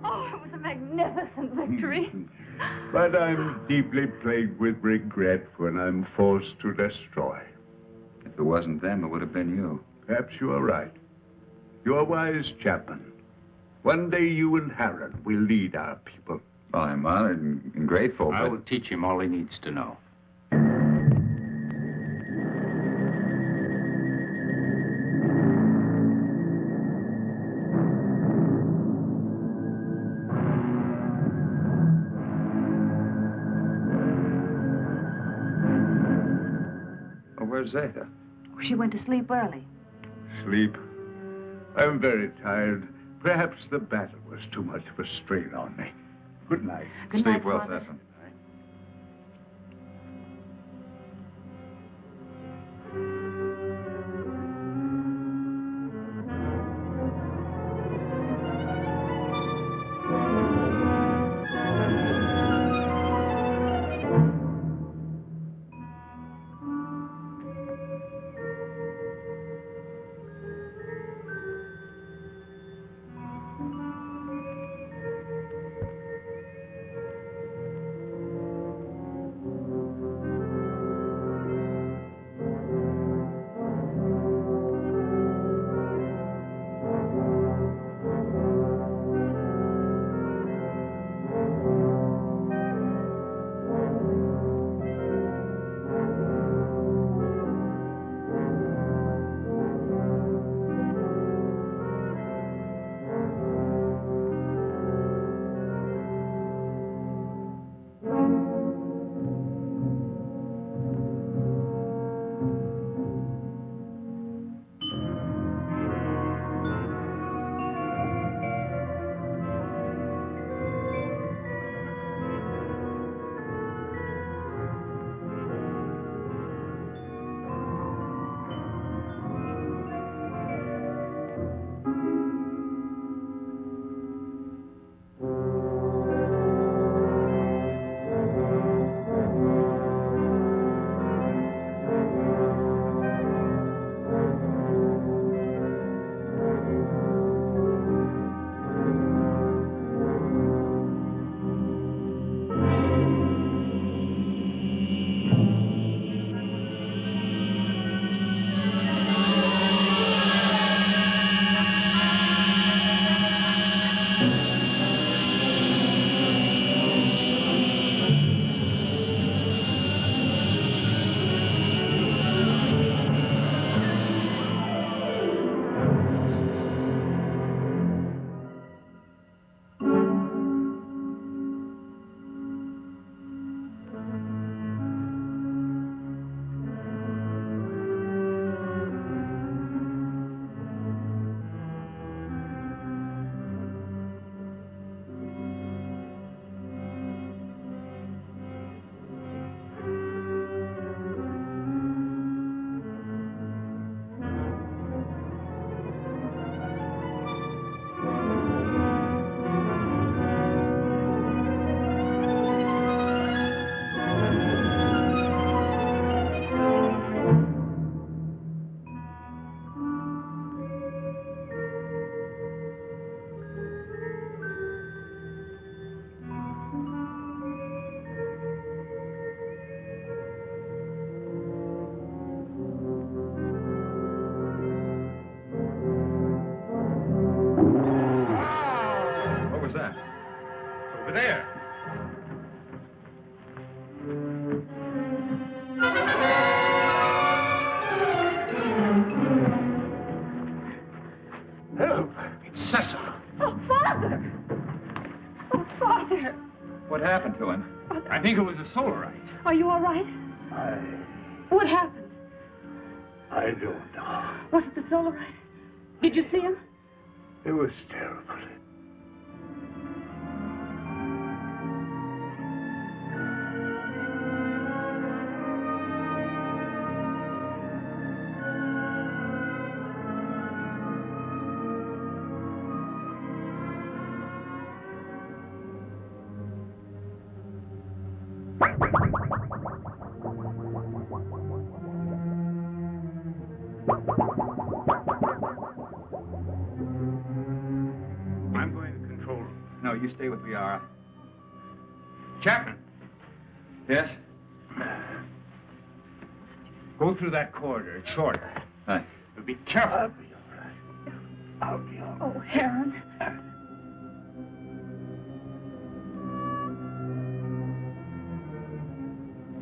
Oh, it was a magnificent victory. But I'm deeply plagued with regret when I'm forced to destroy. If it wasn't them, it would have been you. Perhaps you are right. You're a wise chaplain. One day you and Harold will lead our people. Well, I'm honored and grateful, I but... will teach him all he needs to know. Oh, where's Zeta? She went to sleep early. Sleep. I'm very tired. Perhaps the battle was too much of a strain on me. Good night. Good Sleep night, well, Father. Cecil. Cecil. Oh, Father! Oh, Father! What happened to him? I think it was a solarite. Are you all right? What happened? I don't know. Was it the solarite? Did you see him? It was terrible. I'm going to the control room. No, you stay with Liara. Chapman. Yes? Go through that corridor. It's shorter. Hi. But be careful. I'll be all right. I'll be all right. Oh, Heron.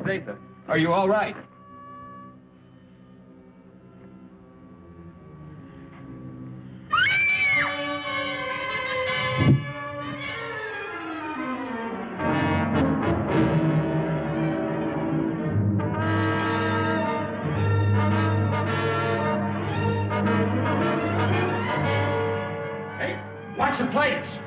Zatha, are you all right? Hey, watch the plates.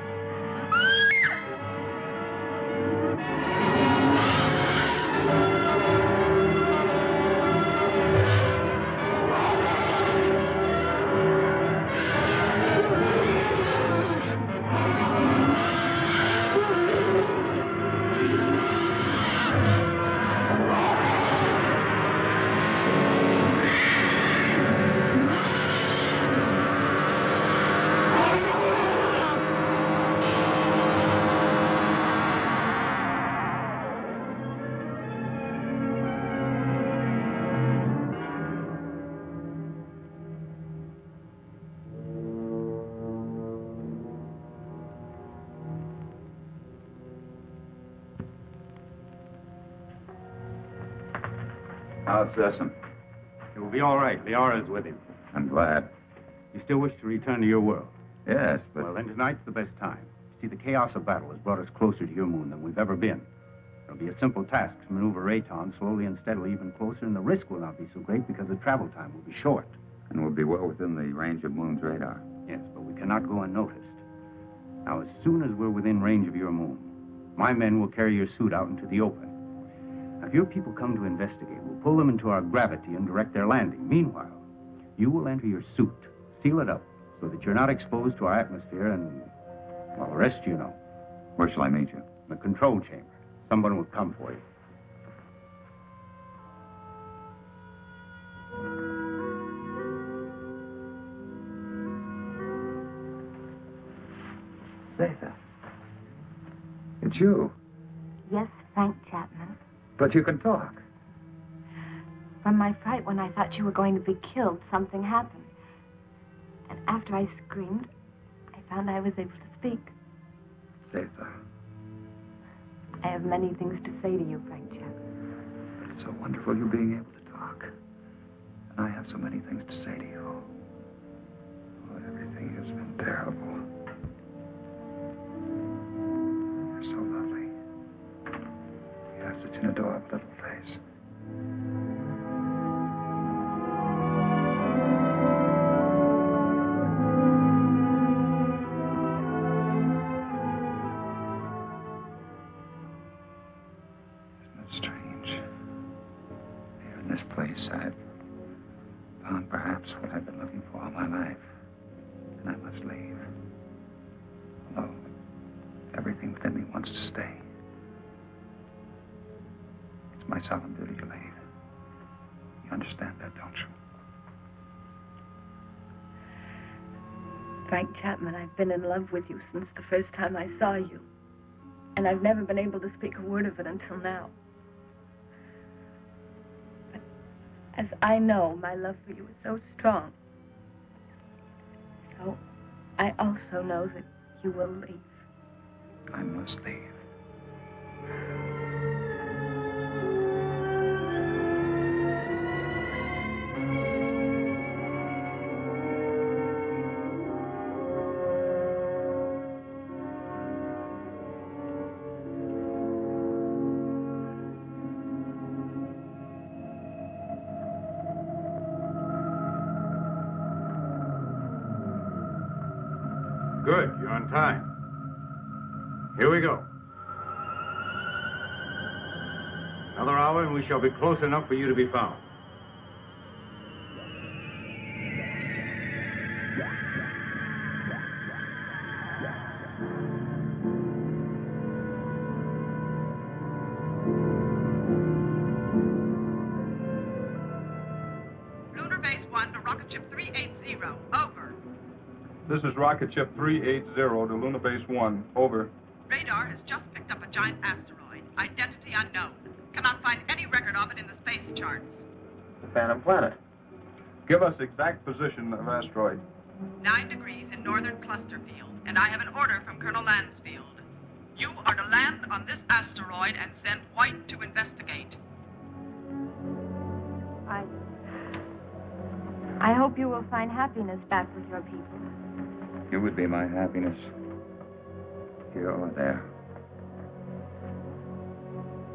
How's Sessom? It will be all right. Liara's with him. I'm glad. You still wish to return to your world? Yes, but... Well, then tonight's the best time. See, the chaos of battle has brought us closer to your moon than we've ever been. It'll be a simple task to maneuver Rayton slowly and steadily even closer, and the risk will not be so great because the travel time will be short. And we'll be well within the range of Moon's radar. Yes, but we cannot go unnoticed. Now, as soon as we're within range of your moon, my men will carry your suit out into the open. Now, if your people come to investigate, we'll pull them into our gravity and direct their landing. Meanwhile, you will enter your suit, seal it up, so that you're not exposed to our atmosphere and, well, the rest you know. Where shall I meet you? In the control chamber. Someone will come for you. Zatha. It's you. Yes, Frank Chapman. But you can talk. From my fright when I thought you were going to be killed, something happened. And after I screamed, I found I was able to speak. Zatha. I have many things to say to you, Frank Chapman. It's so wonderful you being able to talk. And I have so many things to say to you. Oh, everything has been terrible. You're so lovely. You have such an adorable little face. I've found perhaps what I've been looking for all my life. And I must leave. Although everything within me wants to stay. It's my solemn duty to leave. You understand that, don't you? Frank Chapman, I've been in love with you since the first time I saw you. And I've never been able to speak a word of it until now. As I know, my love for you is so strong. So, I also know that you will leave. I must leave. Good, you're on time. Here we go. Another hour and we shall be close enough for you to be found. Lunar Base 1 to Rocket Ship 380. Over. This is Rocket Ship 380 to Lunar Base 1. Over. Radar has just picked up a giant asteroid. Identity unknown. Cannot find any record of it in the space charts. The Phantom Planet. Give us exact position of asteroid. 9 degrees in northern cluster field, and I have an order from Colonel Lansfield. You are to land on this asteroid and send White to investigate. I hope you will find happiness back with your people. You would be my happiness. Here or there.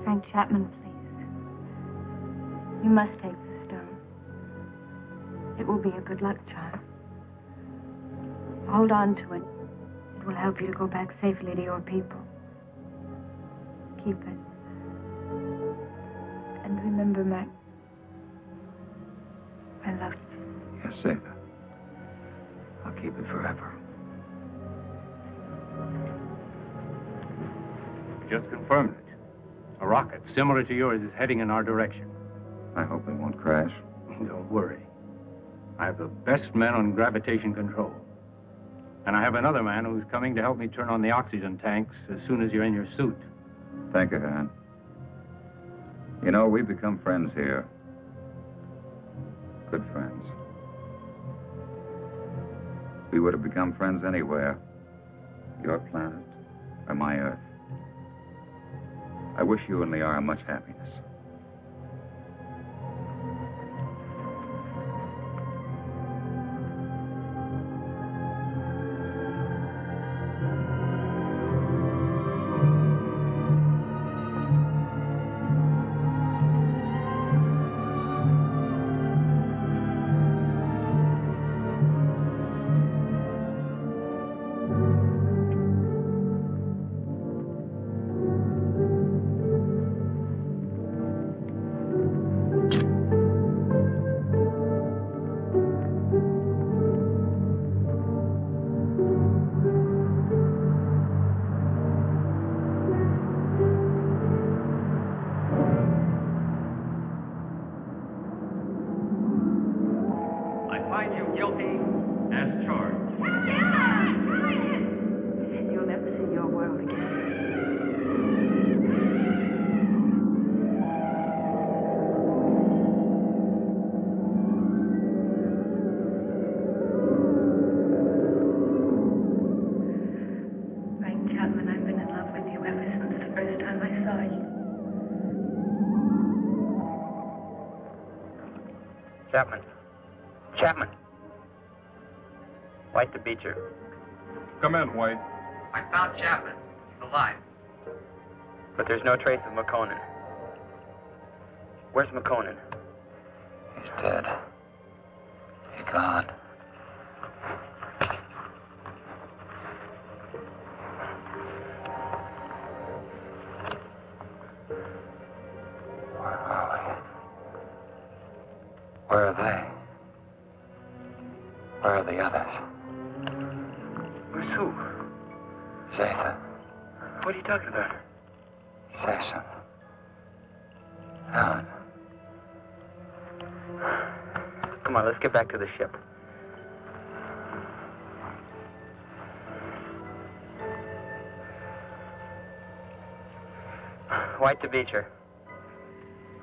Frank Chapman, please. You must take the stone. It will be a good luck charm. Hold on to it. It will help you to go back safely to your people. Keep it. And remember I love you. Yes, Zeta. I'll keep it forever. Just confirmed it. A rocket similar to yours is heading in our direction. I hope it won't crash. Don't worry. I have the best men on gravitation control. And I have another man who's coming to help me turn on the oxygen tanks as soon as you're in your suit. Thank you, Han. You know, we've become friends here. Good friends. We would have become friends anywhere. Your planet or my Earth. I wish you and Liara much happiness. Chapman. White to Beecher. Come in, White. I found Chapman. He's alive. But there's no trace of McConan. Where's McConan? He's dead. He's gone. Where are we? Where are they? Where are the others? Where's who? Zeta. What are you talking about? Say something. Helen. Come on, let's get back to the ship. White to Beecher.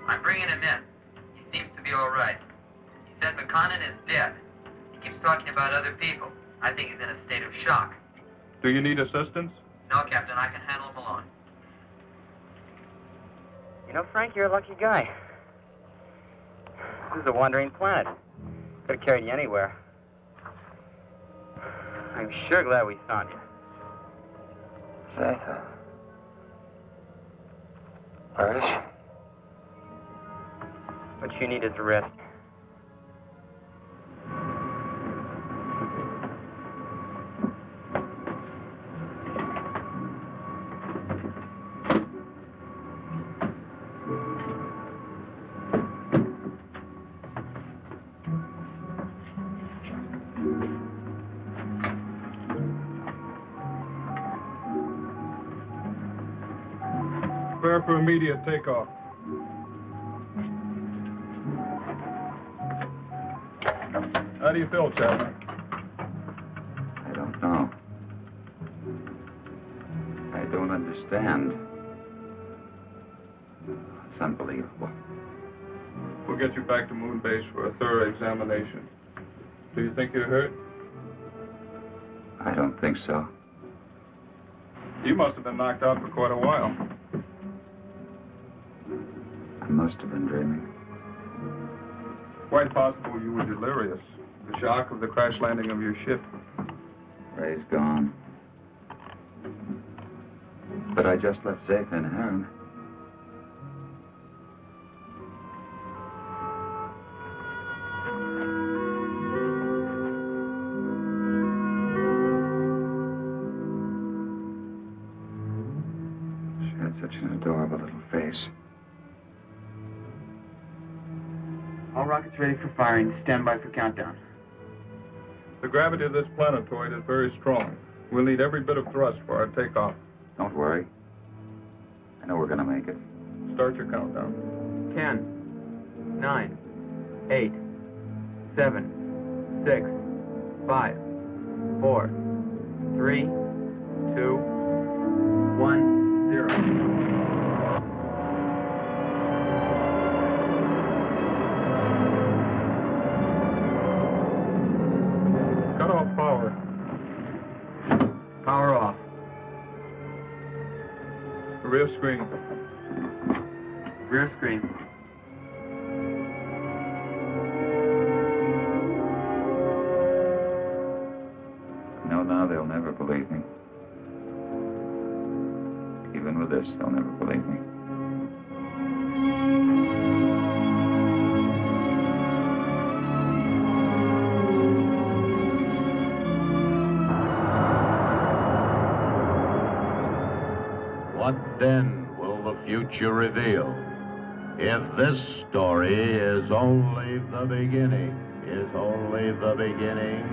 I'm bringing him in. He seems to be all right. He said McConan is dead. He keeps talking about other people. I think he's in a state of shock. Do you need assistance? No, Captain, I can handle him alone. You know, Frank, you're a lucky guy. This is a wandering planet. Could have carried you anywhere. I'm sure glad we found you. Zeta. Where is she? What you need is a rest. for immediate takeoff. How do you feel, Chapman? I don't know. I don't understand. It's unbelievable. We'll get you back to Moon Base for a thorough examination. Do you think you're hurt? I don't think so. You must have been knocked out for quite a while. I must have been dreaming. Quite possible you were delirious. The shock of the crash landing of your ship. Ray's gone. But I just left Zeta and Heron. She had such an adorable little face. All rockets ready for firing. Stand by for countdown. The gravity of this planetoid is very strong. We'll need every bit of thrust for our takeoff. Don't worry. I know we're gonna make it. Start your countdown. 10, 9, 8, 7, 6, 5, 4, 3, 2, 1, 0. Power. Power off. Rear screen. Rear screen. No, now they'll never believe me. Even with this, they'll never believe me. What then will the future reveal? If this story is only the beginning, only the beginning.